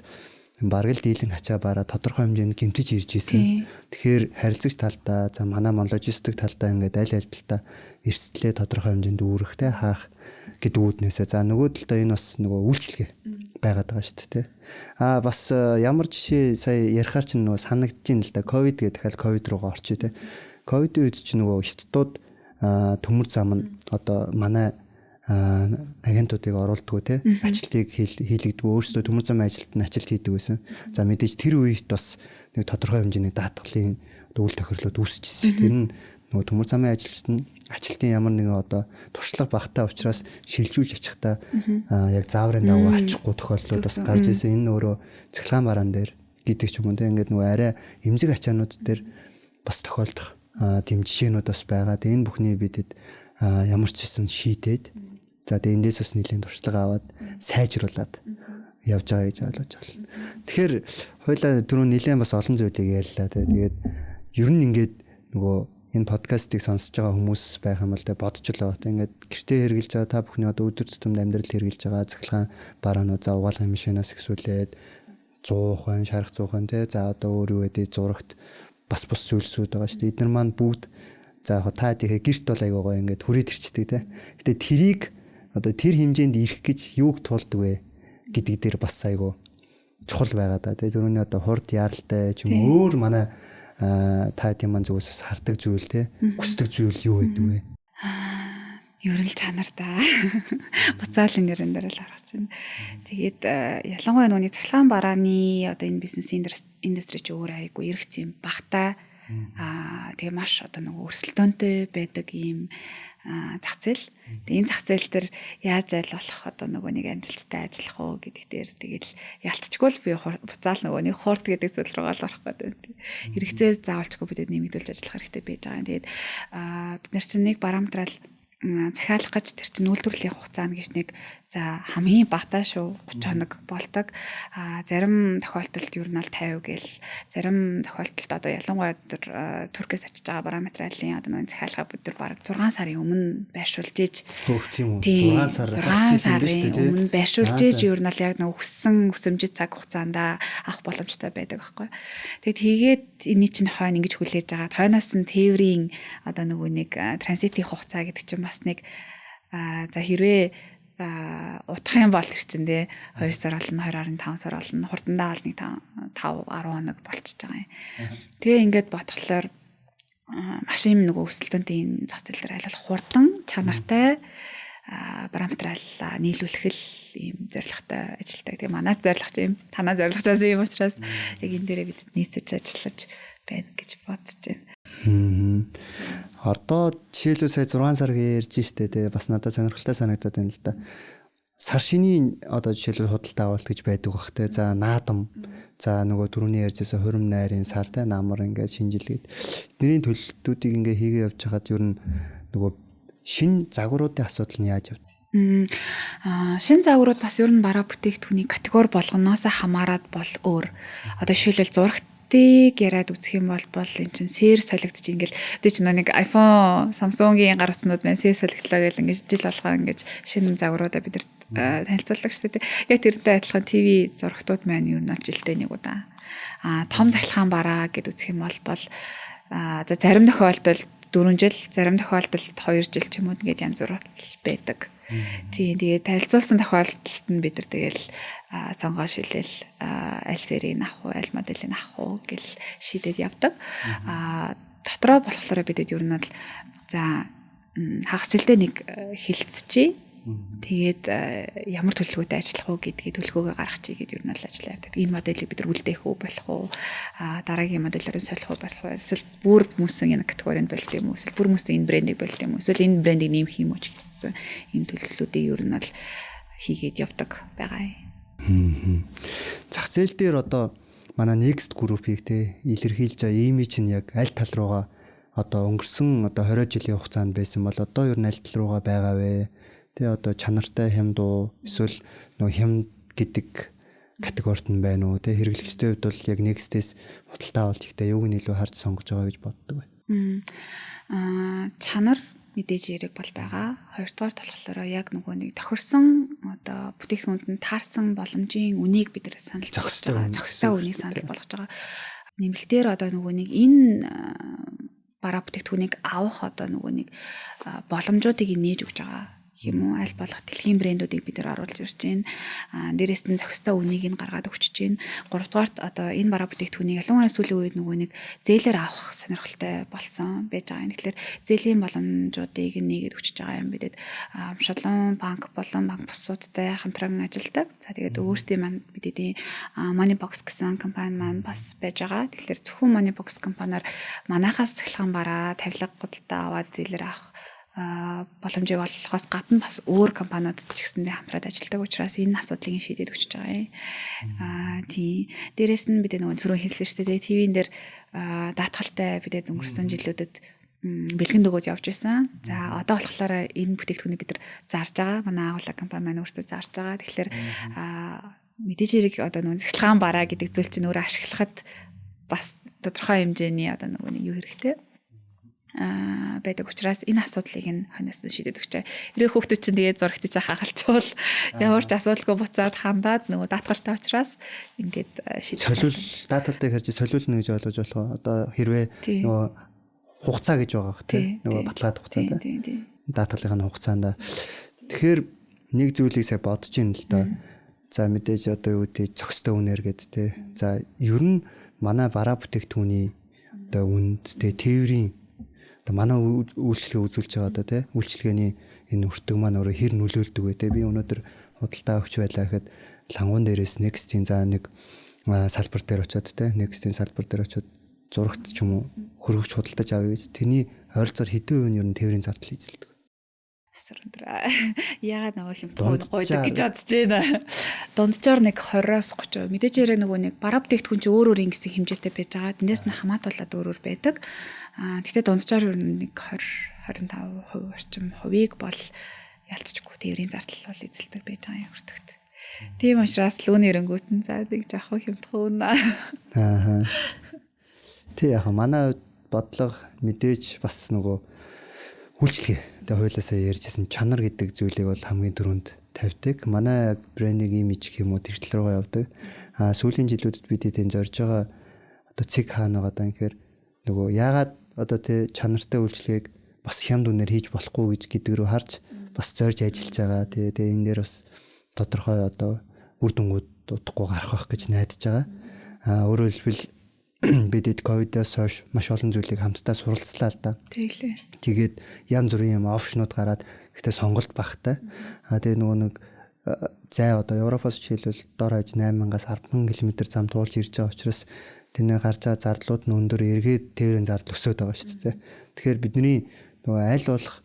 бараг л дийлэн ачаа бараа тодорхой хэмжээнд гэмтэж ирж исэн. Тэгэхээр харилцагч талдаа за манай логистик талдаа ингээд аль талдаа эрсдлээ тодорхой хэмжээнд үүрэгтэй хаах гэдэг үүднээсээ за нөгөө талдаа энэ бас нөгөө үйлчлэгээ байгаад байгаа шүү дээ. Бас ямар жишээ сая ярихаар чинь нөгөө санагдчихээн л да ковид гэдэг дахиад ковид руугаа орчих те. Ковидын үед чинь нөгөө хятадууд төмөр зам нь одоо манай агентуудыг оруулдггүй те ажилтыг хийлэгдэггүй өөрсдөө төмөр замын ажилтнаа ажилт хийдэг байсан. За мэдээж тэр үед бас нэг тодорхой хэмжээний даатгалын үйл тохиолдлууд үүсчихсэн. Тэр нь нөгөө төмөр замын ажилтны ямар нэгэн одоо туршлага багтаа учраас шилжүүлж очихдаа яг зааврын дагуу ачихгүй тохиолдлууд бас гарч ирсэн. Энэ өөрөө цахилгаан бараан дээр гэдэг ч юм уу те ингээд нөгөө арай эмзэг ачаанууд дээр бас тохиолдох тийм жишээнүүд бас байгаа. Энэ бүхний бидэд ямар ч хэсэн шийдээд за тэгээ эндээс бас нэлийн туршлага аваад сайжруулад явж байгаа гэж ойлгож байна. Тэгэхээр хоёлаа түрүү нэлийн бас олон зүйлийг ярьлаа. Тэгээд ер нь ингээд нөгөө энэ подкастыг сонсож байгаа хүмүүс байх юм бол тэ бодож л байгаа. Тэ ингээд гэртээ хэрглэж байгаа та бүхний одоо өдөр тутамд амьдрал хэрглэж байгаа цахилгаан бараанууд за угаалгын машинаас ихсүүлээд 100 хүн шарах 100 хүн тэ за одоо өөр юу гэдэг зурагт бас бус зүйлсүүд байгаа шүү дээ. Эдгээр маань бүгд за яг та тийхээ гэрт бол айгуугаа ингээд хүрээд ирчдэг тэ. Гэтэ тэрийг одоо тэр хэмжээнд ирэх гэж юуг туулдаг вэ гэдэг дээр бас айгуу чухал байгаа да. Тэ зөвхөн одоо хурд яаралтай ч юм өөр манай та тийм маань зүгээс хардаг зүйл те хүсдэг зүйл юу гэдэг вэ? Ер нь чанар да. Буцаалын нэрэн дээр л харах чинь. Тэгээд ялангуяа нүуний цахилгаан барааны одоо энэ бизнес индастри ч өөр айгүй эргэц юм багтаа. Тэгээ маш одоо нөгөө өрсөлдөөнтэй байдаг ийм зах зээл. Тэгээ энэ зах зээл дээр яаж айл болох одоо нөгөө нэг амжилттай ажиллах уу гэдэг дээр тэгэл ялцчихгүй л би буцаал нөгөө нэг хуурт гэдэг зүйл рүү орох гэдэг. Хэрэгцээ заавалчгүй бидэд нэмэгдүүлж ажиллах хэрэгтэй байж байгаа. Тэгээд бид нар чинь нэг параметрал захиалах гэж тэр чинь үйлдвэрлэлийн хугацаа гэж нэг за хамгийн багтаа шүү 30 хоног болдог. Зарим тохиолдолд ер нь бол 50 гээл зарим тохиолдолд одоо ялангуяа Туркээс очиж байгаа параметралын одоо нэг захиалга бид нар бараг 6 сарын өмнө байршуулж ийж тийм үү 6 сарын өмнө байршуулж ийж ер нь бол яг нэг өссөн өсөмжит цаг хугацаанд авах боломжтой байдаг байхгүй. Тэгээд энэний чинь хойно ингэж хүлээж байгаа. Хойноос нь тээврийн одоо нөгөө нэг транзитийн хугацаа гэдэг чинь бас нэг за хэрвээ утах юм бол тэр чинь тий 2 сар олно 2.5 сар олно хурдандаа бол нэг 5 10 хоног болчихж байгаа юм. Тэгээ ингээд бодглохлоор маш юм нөгөө өсөлтөнтэй энэ зах зээл дээр айлал хурдан чанартай параметрал нийлүүлэх л ийм зорилготой ажилтдаг. Тэгээ манай зорилго чинь танаа зорилгоч юм учраас яг энэ дээрээ бид нийцэж ажиллаж байна гэж бодож байна. Одоо жишээлбэл сая 6 сар ярьж штэ тэгээ бас надад сонирхолтой санагдаад байна л да. Сар шинийн одоо жишээлбэл худалдаа авалт гэж байдаг бах те. За наадам. За нөгөө түрүүний ярьжсэн хурим найрын сар те намар ингээд шинжилгээд нэрийн төлөлтүүдийг ингээд хийгээ явж хахад ер нь нөгөө шин загваруудын асуудал нь яаж явд? Шин загварууд бас ер нь бараа бүтээгдэхүүний категори болгоноос хамаарат бол өөр. Одоо жишээлбэл зурагт яриад үзэх юм бол эн чинь сэр солигдож ингээл бид чинь нэг iPhone, Samsung-ийн гар утснууд маань сэр солигдлоо гэл ингээд жил болгоо ингээд шинэ загваруудаа бид нар танилцуулдаг шүү дээ. Яг тэрнтэй адилхан ТV зурагтууд маань ер нь бол жилдээ нэг удаа том цахилгаан бараа гэд үзэх юм бол за зарим тохиолдолд 4 жил, зарим тохиолдолд 2 жил ч юм уу ингээд янз бүр байдаг. Тийм тэгээд танилцуулсан тохиолдолд нь бид нар тэгэл сонгоо шилэл аль серийг авах уу, аль моделийг авах уу гэл шийдээд явдаг. Дотроо болохоор бидэд ер нь бол за хагас жилдээ нэг хилцчихье. Тэгээд ямар төлөвлөгөөтэй ажиллах уу гэдгийг төлөвлөгөөгөө гаргах чий гэдээ ер нь л ажиллаа явдаг. Энэ моделийг бид нар үлдээх үү болох уу? Дараагийн моделээр солих уу болох уу? Эсвэл бүр хүмүүсийн энэ категорид болт юм уу? Эсвэл бүр хүмүүсийн энэ брендийг болт юм уу? Эсвэл энэ брендийг нэмэх юм уу гэсэн ийм төлөвлөлүүдийг ер нь л хийгээд явдаг байгаа юм. Зах зээл дээр одоо манай Next Group-ийг те илэрхийлж байгаа имиж нь яг аль тал руугаа одоо өнгөрсөн одоо 20 жилийн хугацаанд байсан бол одоо ер нь аль тал руугаа байгаа вэ? Тэгээ одоо чанартай хямд уу эсвэл нөө хямд гэдэг категорид нь байна уу? Тэгээ хэрэглэгчдийн хувьд бол яг Next-ээс худалдаа авалт ихтэй юуг нь илүү харж сонгож байгаа гэж боддог бай. Чанар мэдээж яриг бол байгаа. Хоёрдугаар талхлаараа яг нөгөө нэг тохирсон одоо бүтээгдэхүүнд нь таарсан боломжийн үнийг бид нар санал болгож байгаа. Зохистой үнийг санал болгож байгаа. Нэмэлтээр одоо нөгөө нэг энэ бараа бүтээгдэхүүнийг авах одоо нөгөө нэг боломжуудыг нээж өгч байгаа юм уу аль болох дэлхийн брэндүүдийг бид нар оруулж ирж байна. Дээрээс нь зохистой үнийг нь гаргаад өгч байна. Гуравдугаарт одоо энэ бараа бүтээгдэхүүнийг ялангуяа сүүлийн үед нөгөө нэг зээлээр авах сонирхолтой болсон байж байгаа юм. Тэгэхээр зээлийн боломжуудыг нэгээд өгч байгаа юм бидэд Шотлон банк болон банк бусуудтай хамтран ажилладаг. За тэгээд өөрсдийн маань бидэд Moneybox гэсэн компани маань бас байж байгаа. Тэгэхээр зөвхөн Moneybox компаниар манайхаас цахилгаан бараа тавилга худалдаа аваад зээлээр авах боломжийг олохоос гадна бас өөр компаниуд ч гэсэндээ хамтраад ажилладаг учраас энэ асуудлыг шийдээд өгч байгаа юм. Тийм. Дээрээс нь бид нөгөө түрүү хэлсэн шүү дээ. ТV-н дээр даатгалтай бидэд өнгөрсөн жилүүдэд бэлгэн дөгөөд явж байсан. За одоо болохоор энэ бүтээгдэхүүнийг бид нар зарж байгаа. Манай агуулга компани маань өөртөө зарж байгаа. Тэгэхээр мэдээж хэрэг одоо нөгөө цахилгаан бараа гэдэг зүйл чинь өөрөө ашиглахад бас тодорхой хэмжээний одоо нөгөө нэг юу хэрэгтэй байдаг учраас энэ асуудлыг нь ханаас нь шийдэх гэж. Ирэх хүүхдүүд чинь тэгээд зурагтж хагалчвал ямар ч асуудалгүй буцаад хандаад нөгөө даатгалтай учраас ингээд шийдэх. Солиул даатгалтай хэрж солиулна гэж ойлгож болох уу? Одоо хэрвээ нөгөө хугацаа гэж байгаа хэ тий. Нөгөө баталгаад хугацаа да. Даатгалын хугацаанд. Тэгэхээр нэг зүйлийг сая бодож ин л доо. За мэдээж одоо юу гэдэг зөкстэй үнээр гэдэг тий. За ер нь манай бараа бүтээгдэхүүний одоо үнд тий тээврийн манай үйлчлэгээ үзүүлж байгаа одоо тий үйлчлэгээний энэ өртөг маань өөрөө хэр нөлөөлдөг вэ тий би өнөөдөр худалдаа өгч байлаа гэхэд лангуун дээрээс Next-ийн за нэг салбар дээр очиод тий Next-ийн салбар дээр очиод зурагт ч юм уу хөргөж худалдаж авъя гэж тэрний ойролцоогоор хэдэн үе нь ер нь тээврийн зардал эзэлдэг. Асар өндөр. Яагаад нөгөө хэмтгүүд гойдог гэж бодож байна. Дунджаар нэг 20-оос 30%. Мэдээж яриг нөгөө нэг бараа бүтээгдэхүүн чинь өөр өөр ингэсэн хэмжээтэй байж байгаа. Тэндээс нь хамаатуулаад өөр өөр байдаг. Гэхдээ дунджаар ер нь нэг 20-25% орчим хувийг бол ялцчихгүй тээврийн зардал бол эзэлдэг байж байгаа юм өртөгт. Тийм учраас лүүний эрэнгүүт нь за нэг жоох хэмтгүүн. Аа. Тэг яг манай бодлого мэдээж бас нөгөө үйлчлэгээ. Тэгээ хойлоосаа ярьжсэн чанар гэдэг зүйлийг бол хамгийн түрүүнд тавьдаг. Манай яг брендинг имиж гэх юм уу тэр тал руугаа явдаг. Сүүлийн жилүүдэд бид энэ зорж байгаа одоо цэг хаана байгаа даа гэхээр нөгөө яагаад одоо тэ чанартай үйлчлэгийг бас хямд үнээр хийж болохгүй гэдэг рүү харж бас зорж ажиллаж байгаа. Тэгээ энэ дээр бас тодорхой одоо үр дүнгууд удахгүй гарах байх гэж найдаж байгаа. Өөрөөр хэлбэл бидэд ковидоос хойш маш олон зүйлийг хамтдаа суралцлаа л да. Тэгээд янз бүрийн юм опшнууд гараад ихтэй сонголт багтай. Тэгээ нөгөө нэг зай одоо Европоос жишээлбэл дор хаяж 8,000-аас 10,000 км зам туулж ирж байгаа учраас тэрний гарч байгаа зардлууд нь өндөр эргээд тээврийн зардал өсөд байгаа шүү дээ. Тэгэхээр бидний нөгөө аль болох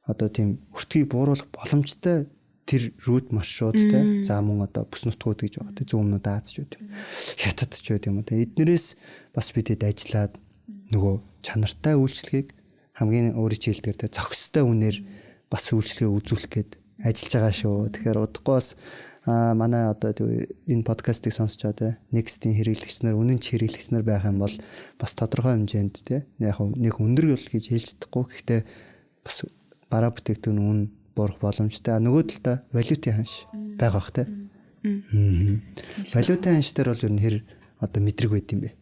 одоо тийм өртгийг бууруулах боломжтой тэр рут маршруттай за мөн одоо бүс нутгууд гэж байгаа. Зүүн өмнөд Аз ч үгүй. Хятад ч үгүй юм уу. Эднэрээс бас бидэд ажиллаад нөгөө чанартай үйлчлэгийг хамгийн өөрийн хэлдгээр зохистой үнээр бас үйлчлэгээ үзүүлэх гээд ажиллаж байгаа шүү. Тэгэхээр удахгүй бас манай одоо энэ подкастыг сонсч байгаа Next-ийн хэрэглэгч нар үнэн ч хэрэглэгч нар байх юм бол бас тодорхой хэмжээнд тий яг нэг өндөр бол гэж хэлж чадахгүй. Гэхдээ бас бараа бүтээгдэхүүн үн борох боломжтой. Нөгөө талдаа валютын ханш байх бах тий. Валютын ханш дээр бол ер нь хэр одоо мэдрэг байд юм бэ?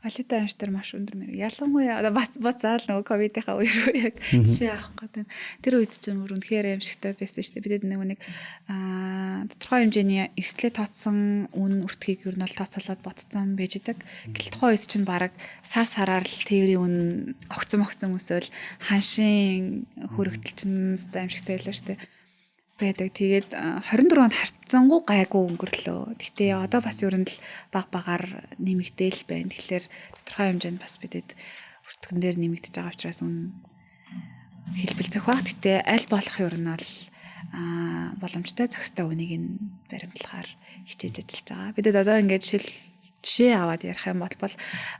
Валютын ханш дээр маш өндөр мэрэг. Ялангуяа бас заал нөгөө ковидынхаа үеэр яг жишээ авах гэдэг. Тэр үед чинь бүр үнэхээр аимшигтай байсан шүү дээ. Бидэд нэг тодорхой хэмжээний эрсдлээ тооцсон үн өртгийг ер нь бол тооцоолоод бодсон байж идэг. Гэтэл тухайн үед чинь баг сар сараар л тээврийн үн огцом өсөөл ханшийн хөрөгдөл чинь аимшигтай байлаа шүү дээ. Байдаг. Тэгээд 24 онд харцсангуу гайгүй өнгөрлөө. Гэхдээ одоо бас ер нь л багаар нэмэгдээл байна. Тэгэхээр тодорхой хэмжээнд бас бидэд өртгөн дээр нэмэгдэж байгаа учраас үн хэлбэлцэх баг. Гэхдээ аль болох ер нь бол боломжтой зохистой үнийг нь баримтлахаар хичээж ажиллаж байгаа. Бидэд одоо ингээд жишээ аваад ярих юм бол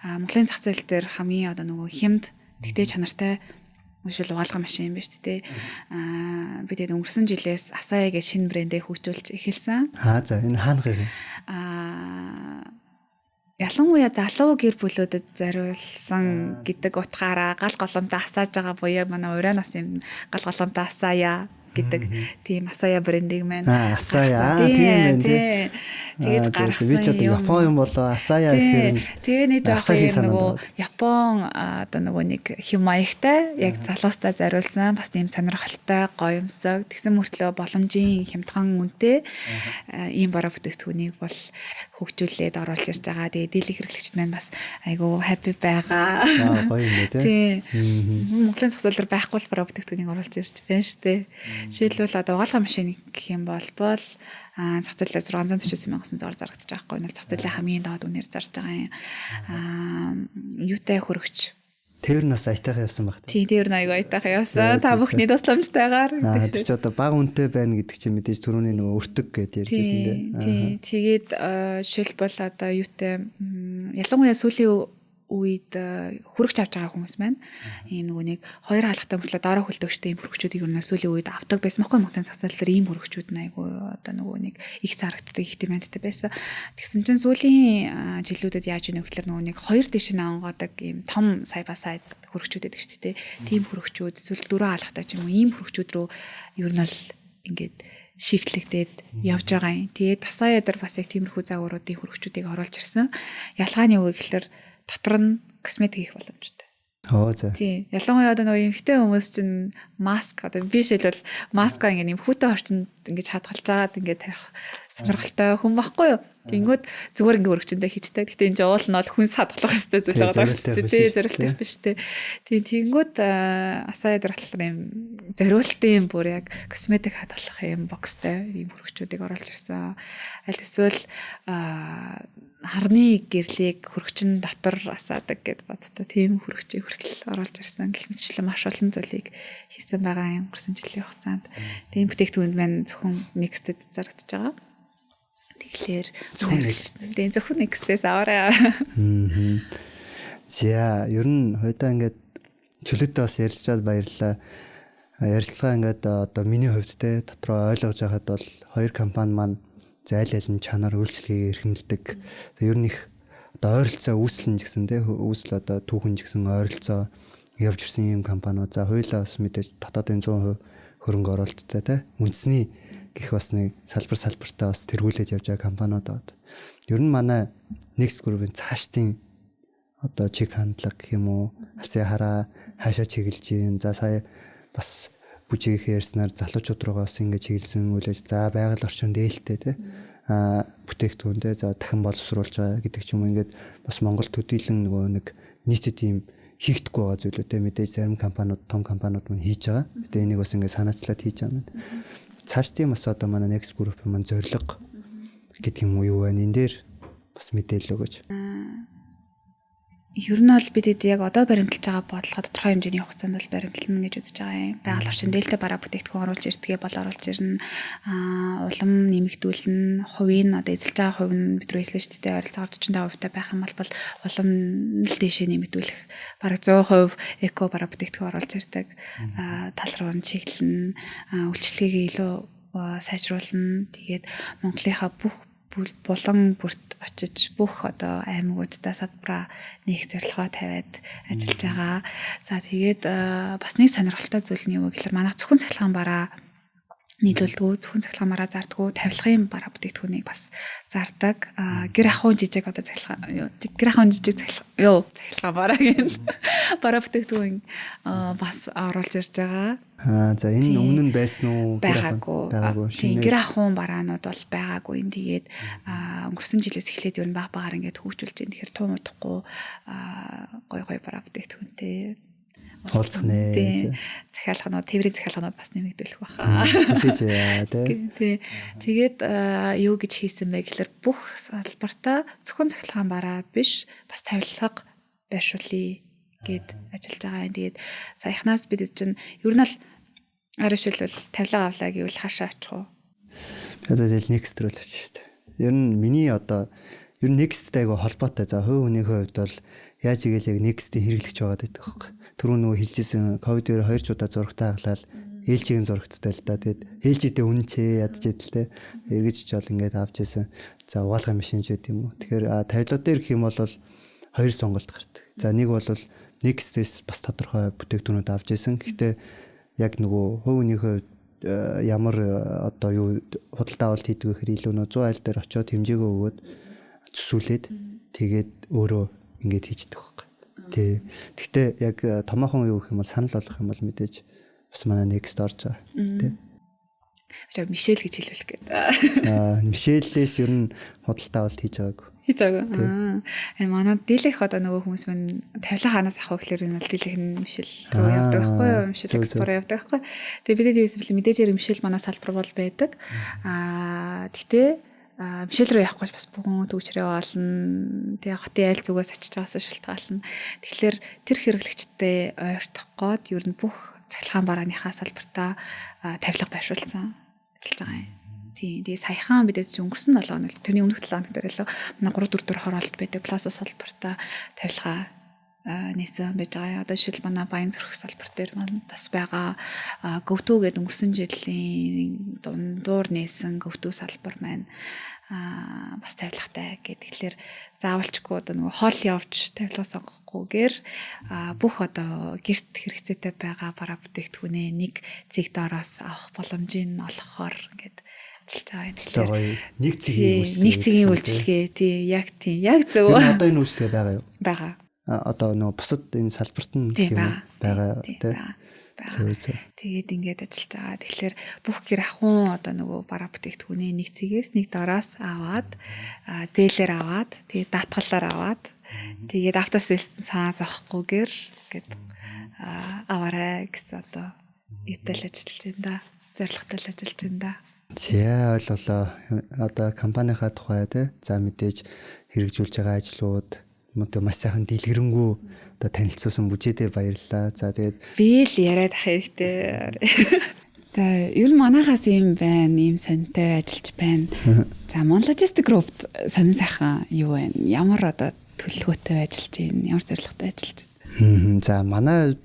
Монголын зах зээл дээр хамгийн одоо нөгөө хямд тэгтээ чанартай мөшөл угаалгын машин юм байна шүү дээ. Бид өнгөрсөн жилээс Asaya гэх шинэ брэндээ хөгжүүлж эхэлсэн. За энэ хаана гэх юм? Ялангуяа залуу гэр бүлүүдэд зориулсан гэдэг утгаараа гал голомтой асааж байгаа буюу манай уран нас юм гал голомтой Asaya гэдэг тийм Asaya брендийг маань. Asaya тийм байна. Тэгэж гаргасан. Би ч одоо Япон юм болоо Asaya гэхээр тэгээ нэг жоохон нөгөө Япон одоо нөгөө нэг хэм маягтай яг залуустай зориулсан бас тийм сонирхолтой гоё юмсаг тэгсэн мөртлөө боломжийн хямдхан үнэтэй ийм бараа бүтээгдэхүүнийг бол хөгжүүлээд оруулж ирж байгаа. Тэгээ дийлэх хэрэглэгчд маань бас айгу happy байгаа. Гоё юм тий. Монголын зах зээл дээр байхгүй л бараа бүтээгдэхүүнийг оруулж ирж байна шүү дээ. Жишээлбэл одоо угаалгын машин гэх юм бол зах зээлээ 649,000 зор зарагдаж байгаа хгүй нь зах зээлийн хамгийн доод үнээр зарж байгаа юм. Юутай хөрөгч. Тээвэр нас аятайхан явсан баг. Тийм тээвэр аяга аятайхан явсан. Та бүхний тусламжтайгаар. Тэр чи одоо бага үнэтэй байна гэдэг чинь мэдээж түрүүний нөгөө өртөг гэдээ ярьжсэн дээ. Тийм. Тэгээд жишээлбэл одоо юутай ялангуяа сүүлийн үед хүрэгч авч байгаа хүмүүс маань ийм нөгөө нэг хоёр хаалгатай мөртлөө доороо хөлтөгчтэй ийм хүрэгчүүдийг ер нь сүүлийн үед авдаг байсан байхгүй Монголын засааллаар ийм хүрэгчүүд айгүй одоо нөгөө нэг их зарагддаг их демандтай байсан. Тэгсэн чинь сүүлийн жилүүдэд яаж өгнө гэхээр нөгөө нэг хоёр дэш нь онгоодог ийм том сайбасайд хүрэгчүүдэд гэж тий. Тийм хүрэгчүүд эсвэл дөрөв хаалгатай ч юм уу ийм хүрэгчүүд рүү ер нь л ингээд шифтлэгдээд явж байгаа юм. Тэгээд тасаа ядар бас яг тиймэрхүү загваруудын хүрэгчүүдийг оруулж ирсэн. Ялгааны үг гэхээр дотор нь косметик хийх боломжтой. За. Тийм. Ялангуяа одоо нөгөө эмэгтэй хүмүүс чинь маск одоо би шилбэл маска ингэ эмхүүтэй орчинд ингэж хадгалж байгаад ингэ тавих сонирхолтой хүн байхгүй юу? Тэнгүүд зүгээр ингэ өргөчөндөө хийжтэй. Гэтэ энэ уул нь бол хүн садгалах хэвээр зүйл байгаа шүү дээ. Зориултын биш дээ. Тийм тэнгүүд асаа ядрахлаар юм зориултын бүр яг косметик хадгалах юм бокстой юм өргөчүүдийг оруулж ирсэн. Аль эсвэл харны гэрлийг хөрөгчин дотор асаадаг гэд бодтой. Тийм хөрөгчийг хүртэл оруулж ирсэн. Гэх мэтчлэн маш олон зүйлийг хийсэн байгаа юм өнгөрсөн жилийн хугацаанд. Тийм бүтээгдэхүүнд маань зөвхөн Next-д зарагдаж байгаа. Тэгэхээр зөвхөн Next-ээс аваарай. За, ер нь хойдоо ингээд чөлөөтэй бас ярилцаад баярлалаа. Ярилцлага ингээд одоо миний хувьд те дотроо ойлгож байхад бол хоёр компани маань зайл аль нь чанар үйлчлэгийг эрхэмлдэг. Ер нь их одоо ойролцоо үүслэн гэсэн те үүсэл одоо түүхэн гэсэн ойролцоо явж ирсэн юм компаниуд. За хоёулаа бас мэдээж дотоодын 100% хөрөнгө оруулалттай те үндэсний гих бас нэг салбартаа бас тэргүүлээд явж байгаа компаниуд байна. Ер нь манай Next Group-ийн цаашдын одоо чиг хандлага гэх юм уу алсын хараа хаашаа чиглэж юм. За сая бас бүжиг ярьснаар залуучууд руугаа бас ингэж чиглэсэн үлээж за байгаль орчинд ээлтэй те бүтээгдэхүүнтэй за дахин боловсруулж байгаа гэдэг ч юм уу ингээд бас Монгол төдийлөн нөгөө нэг нийтэд ийм хийгдэхгүй байгаа зүйлүүдээ мэдээж зарим компаниуд том компаниуд мань хийж байгаа. Гэтэ энийг бас ингээд санаачлаад хийж байгаа юм. Цаашдын бас одоо манай Next Group-ийн маань зорилго гэдэг юм уу юу вэ? Энэ дээр бас мэдээлэл өгөөч. Ер нь бол бид яг одоо баримталж байгаа бодлого тодорхой хэмжээний хугацаанд бол баримтлана гэж үзэж байгаа юм. Байгаль орчин дээлтэй бараа бүтээгдэхүүн оруулж ирдгээ бол оруулж ирнэ. Улам нэмэгдүүлнэ. Хувийн одоо эзэлж байгаа хувь нь бид рүү хэлсэн шүү дээ. Ойролцоогоор 45% та байх юм бол улам л дээшээ нэмэгдүүлэх. Бараг 100% эко бараа бүтээгдэхүүн оруулж ирдэг. Тал руу нь чиглэнэ. Үйлчлэгийг илүү сайжруулна. Тэгээд Монголынхаа бүх булан бүрт очиж бүх одоо аймагуудаа садбараа нэг зорилгоо тавиад ажиллаж байгаа. За тэгээд бас нэг сонирхолтой зүйл нь юу вэ гэхээр манай зөвхөн цахилгаан бараа нийлүүлдэггүй, зөвхөн цахилгаан бараа зардаггүй, тавилгын бараа бүтээгдэхүүнийг бас зардаг. Гэр ахуйн жижиг одоо цахилгаан бараа гэн бараа бүтээгдэхүүн бас оруулж ирж байгаа. За энэ өмнө нь байсан уу? Байгаагүй. Гэр ахуйн бараанууд бол байгаагүй. Тэгээд өнгөрсөн жилээс эхлээд ер нь багаар ингээд хөгжүүлж байна. Тэгэхээр туу муудахгүй гой бараа бүтээгдэхүүнтэй уулзах нэ. Захиалганууд, тээврийн захиалганууд бас нэмэгдүүлэх баха. Тий. Тэгээд юу гэж хийсэн бэ гэхээр бүх салбартаа зөвхөн захиалган бараа биш, бас тавилга байршуулъя гэд ажиллаж байгаа юм. Тэгээд саяхнаас бид чинь ер нь л арайшилбэл тавилга авлаа гэвэл хаашаа очих вэ? Одоо тэгэл Next руу л очиж штэ. Ер нь миний одоо ер нь Next-тэй айгу холбоотой. За хувь хүний хувьд бол яаж игээл яг Next-ийг хэрэглэж байгаа гэдэг байхгүй. Түрүү нөгөө хэлжсэн ковидээр 2 ч удаа зурагтаа хаглаад ээлжийн зурагттай л да. Тэгээд ээлжидээ үнэнчээ ядчихэдэлтэй эргэж жол ингээд авч ийсэн. За угаалгын машин ч гэдэг юм уу. Тэгэхээр тавилга дээр гэх юм бол хоёр сонголт гардаг. За нэг бол Next-ээс бас тодорхой бүтээгдэхүүнүүд авч ийсэн. Гэхдээ яг нөгөө хувь хүний хувьд ямар одоо юу худалдаа авалт хийдэг гэхээр илүү нөө 100 айл дээр очиод хэмжээгөө өгөөд төсүүлээд тэгээд өөрөө ингээд хийждэг байхгүй. Тий. Гэхдээ яг томоохон юу гэх юм бол санал болгох юм бол мэдээж бас манай Next орж байгаа. Тий. Мишель гэж хэлвэл гээд. Мишеллээс ер нь худалдаа авалт хийж байгаагүй. Хийж байгаагүй. Энэ манай дийлэх одоо нөгөө хүмүүс мань тавилга хаанаас авах вэ гэхээр энэ бол дийлэх нь Мишель руу явдаг байхгүй юу? Мишель экспорт явдаг байхгүй. Тэгээ бид дэвсэн мэдээж хэрэг Мишель манай салбар бол байдаг. Гэхдээ Мишель руу явахгүй бас бүгэн төгчрээ олно. Тэгээ хотын айл зүгээс очиж байгаас шалтгаална. Тэгэхээр тэр хэрэглэгчтэй ойртох гээд ер нь бүх цахилгаан барааныхаа салбартаа тавилга байршуулсан ажиллаж байгаа юм. Тийм. Тэгээ саяхан бид өнгөрсөн 7 хоног тэрний өмнөх 7 хоног дээр л манай 3-4 дөрөв хороолт байдаг. Пласа салбартаа тавилга нээсэн байж байгаа. Одоо жишээл манай Баян зүрх салбар дээр маань бас байгаа Гөвтүү гэдэг өнгөрсөн жилийн дундуур нээсэн Гөвтүү салбар маань бас тавилгатай гэхэлэр заавалчгүй одоо нөгөө хол явж тавилга сонгохгүйгээр бүх одоо гэрт хэрэгцээтэй байгаа бараа бүтээгдэхүүнээ нэг цэг доороос авах боломжийг олгохоор ингээд ажиллаж байгаа юм. Нэг цэгийн үйлчлэгээ тий яг зөв. Одоо энэ үйлчлэгээ байгаа юу? Байгаа. Одоо нөгөө бусад энэ салбарт нь гэх юм байгаа тий. Тэгээд ингээд ажиллаж байгаа. Тэгэхээр бүх гэр ахуйн одоо нөгөө бараа бүтээгдэхүүний нэг цэгээс нэг дороос аваад зээлээр аваад тэгээд даатгалаар аваад тэгээд автор селс цаа зоохгүйгээр ингээд аваарай гэсэн одоо юутай л ажиллаж байна да. Зорилготой л ажиллаж байна да. За ойлголоо. Одоо компанийнхаа тухай тий. За мэдээж хэрэгжүүлж байгаа ажлууд маш сайхан дэлгэрэнгүй одоо танилцуулсан бүжээдээ баярлалаа. За тэгээд би л яриад ах хэрэгтэй. За ер нь манайхаас юм байна, ийм сонтой ажиллаж байна. За Monlogistic Group-т сонин сайхан юу байна? Ямар одоо төлөвлөгөөтэй ажиллаж байна? Ямар зорилготой ажиллаж байна? За манай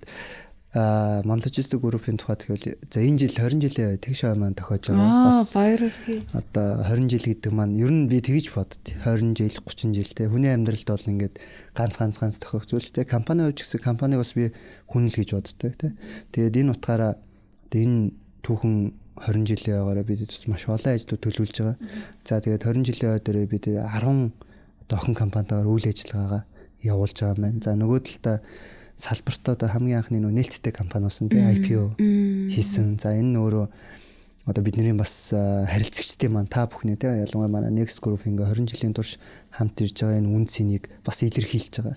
Monlogistic Group-ийн тухай тэгэхээр за энэ жил 20 жилийн тэгш ой маань тохиож байгаа. Бас баярлалаа. Одоо 20 жил гэдэг маань ер нь би тэгж бодд. 20 жил, 30 жилтэй хүний амьдралд бол ингээд ганц тохиох зүйл ч те компани хувьд гэсэн компаниг бас би хүн л гэж боддог те. Тэгээд энэ утгаараа одоо энэ түүхэн 20 жилийн байгаараа бид бас маш олон ажлууд төлөвлөж байгаа. За тэгээд 20 жилийн ой дээр бид 10 одоо охин компанитайгаар үйл ажиллагаагаа явуулж байгаа маань. За нөгөө талдаа салбартаа одоо хамгийн анхны нээлттэй компани болсон тий IPO хийсэн. За энэ өөрөө одоо бидний бас харилцагчдын маань та бүхний тий ялангуяа манай Next Group ингээ 20 жилийн турш хамт ирж байгаа энэ үн цэнийг бас илэрхийлж байгаа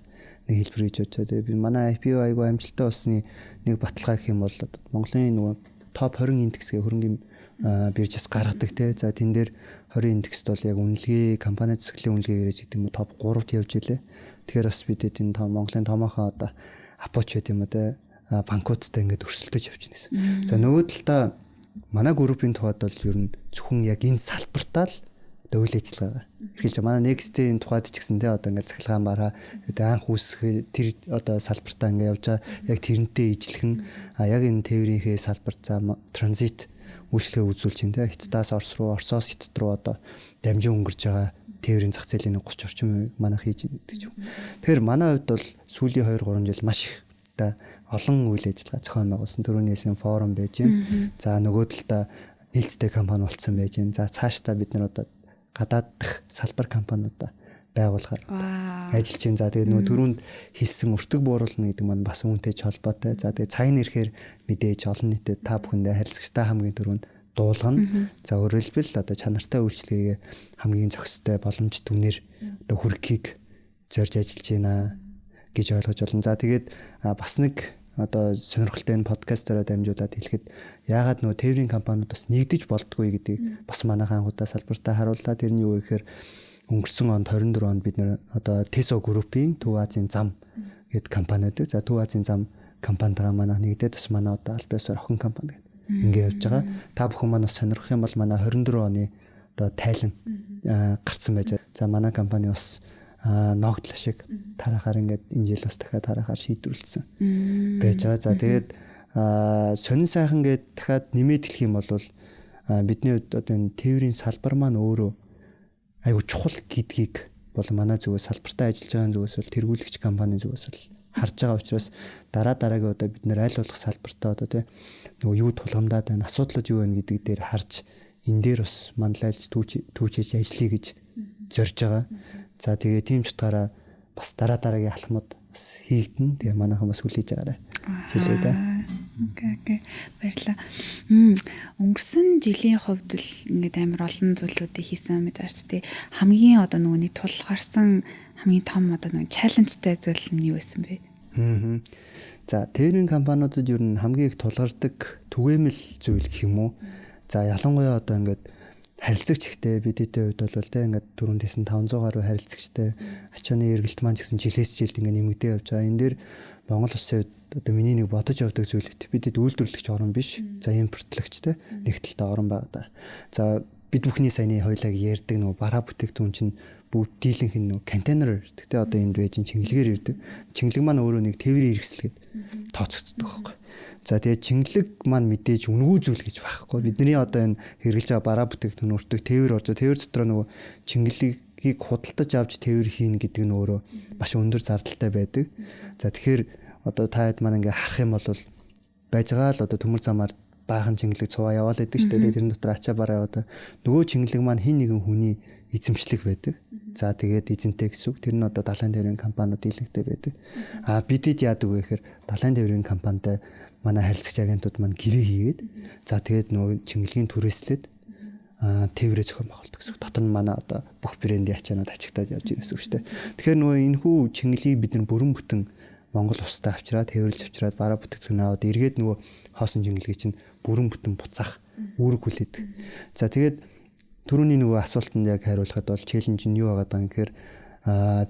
нэг хэлбэр гэж бодож байгаа. Би манай IPO айгу амжилттай болсны нэг баталгаа гэх юм бол Монголын нөгөө топ 20 индексгээ хөрөнгөний биржээс гаргадаг тий. За тэн дээр 20 индекст бол яг үнэлгээ компани засаглалын үнэлгээ гэрэж гэдэг юм уу топ 3-т явж илээ. Тэгэхээр бас бид энэ Монголын томоохон одоо апоч гэдэг юм уу те банкудтай ингээд өрсөлдөж явж байна. За нөгөө талдаа манай группийн тухайд бол ер нь зөвхөн яг энэ салбартаа л одоо үйл ажиллагаа эрхэлж манай Next-ийн тухайд ч гэсэн те одоо ингээд цахилгаан бараа анх үүсгэх тэр одоо салбартаа ингээд явж байгаа яг тэрнтэй ижилхэн яг энэ тээврийнхээ салбарт за транзит үйлчлэгээ үзүүлж байна те Хятадаас Орос руу Оросоос Хятад руу одоо дамжин өнгөрж байгаа тээврийн зах зээлийн 30 орчим манай хийж гэдэг юм. Тэгэхээр манай хувьд бол сүүлийн 2-3 жил маш их олон үйл ажиллагаа зохион байгуулсан. Төрөний хэлсэн форум байж гин. За нөгөө талдаа нээлттэй компани болцсон байж гин. За цаашдаа бид нар одоо гадаад дах салбар компаниудаа байгуулахаар ажиллаж гин. За тэгээд нөгөө түрүүнд хэлсэн өртөг бууруулна гэдэг маань бас үүнтэйч холбоотой. За тэгээд цагийн ирэхээр мэдээж олон нийтэд та бүхэндээ харилцагчтай хамгийн түрүүнд дуулгана. За өөрөөр хэлбэл одоо чанартай үйлчлэгээ хамгийн зохистой боломж түнээр одоо хүргэхийг зорж ажиллаж байна гэж ойлгож байна. За тэгээд бас нэг одоо сонирхолтой энэ подкастаараа дамжуулаад хэлэхэд яагаад нөгөө тээврийн компаниуд бас нэгдэж болдгоо гэдгийг бас манайхан анхудаа салбартаа харууллаа. Тэрний юу гэхээр өнгөрсөн онд 24 онд бид нэр одоо Teso Group-ийн Төв Азийн зам гэдэг компани байдаг. За Төв Азийн зам компанитайгаа манайх нэгдээд бас манай одоо аль биесээр охин компани гэдэг ингээ явж байгаа. Та бүхэн манаас сонирхох юм бол манай 24 оны одоо тайлан гарцсан байж байгаа. За манай компани бас ногдлоо шиг тарахаар ингээд энэ жил бас дахиад тарахаар шийдвэрлэсэн байж байгаа. За тэгээд сонин сайхан гээд дахиад нэмээд хэлэх юм бол бидний хувьд одоо энэ тээврийн салбар маань өөрөө айгу чухал гэдгийг бол манай зүгээс салбартаа ажиллаж байгаа зүгээс бол тэргүүлэгч компани зүгээс бол харж байгаа учраас дараагийн одоо бид нэр аль болох салбартаа одоо тий нөгөө юу тулгамдаад байна, асуудлууд юу байна гэдэг дээр харж энэ дээр бас манлайлж түүчээж ажиллая гэж зорж байгаа. За тэгээ тийм ч утгаараа бас дараагийн алхмууд бас хийгдэн. Тэгээ манайхан бас хүлээж байгаарай. Зүйлээ да. Окей. Баярлалаа. Өнгөрсөн жилийн хувьд л ингээд амар олон зүйлүүдийг хийсэн мэт байна шүү дээ. Хамгийн одоо нөгөөний тулгарсан хамгийн том одоо нэг чаленжтай зүйл нь юу байсан бэ? За тээврийн компаниудад ер нь хамгийн их тулгардаг түгээмэл зүйл гэх юм уу? За ялангуяа одоо ингээд харилцагч ихтэй бидээтэй хувьд бол тэ ингээд 4-500 гаруй харилцагчтай ачааны эргэлт маань гэсэн жилээс жилд ингээд нэмэгдээ явж байгаа. Энэ дээр Монгол улсын хувьд одоо миний нэг бодож явдаг зүйл үү. Бидэд үйлдвэрлэгч орн биш. За импортлогчтэй нэг талтай орн байгаа да. За бид бүхний саяны хоёлааг ярьдаг нөгөө бараа бүтээгдэхүүн чинь бүгд дийлэнх нь нөгөө контейнер ирдэг те одоо энд байж чингэлгээр ирдэг. Чингэлэг маань өөрөө нэг тээврийн хэрэгслэхэд тооцогддог байхгүй. За тэгээд чингэлэг маань мэдээж үнгүү зүйл гэж байхгүй. Бидний одоо энэ хэрэгжилж байгаа бараа бүтээгдэхүүн өртөг тээвэр орж тээвэр дотор нөгөө чингэлгийг худалдаж авч тээвэр хийн гэдэг нь өөрөө маш өндөр зардалтай байдаг. За тэгэхээр одоо та хэд маань ингээ харах юм бол байж байгаа л одоо төмөр замаар баахан чингэлэг цуваа яваал байдаг шүү дээ. Тэрэн дотор ачаа бараа одоо нөгөө чингэлэг маань хин нэгэн хүний эзэмшлэг байдаг. За тэгээд эзэнтэй гэсэн үг. Тэр нь одоо далайн тээврийн компаниуд дийлэнхтэй байдаг. Бидэд яадаг вэ гэхээр далайн тээврийн компанитай манай харилцагч агентууд маань гэрээ хийгээд за тэгээд нөгөө чингэлгийн түрээслээд тээврээ зохион байгуулдаг гэсэн үг. Дотор нь манай одоо бүх брендийн ачаанууд ачигтаад явж байгаа гэсэн үг шүү дээ. Тэгэхээр нөгөө энэхүү чингэлгийг бид нар бүрэн бүтэн Монгол улстай авчираад тээвэрлж авчираад бараа бүтээгдэхүүн аваад эргээд нөгөө хоосон чингэлгийг чинь бүрэн бүтэн буцаах үүрэг хүлээдэг. За тэгээд түрүүний нөгөө асуултанд яг хариулахад бол челленж нь юу байгаа даа гэхээр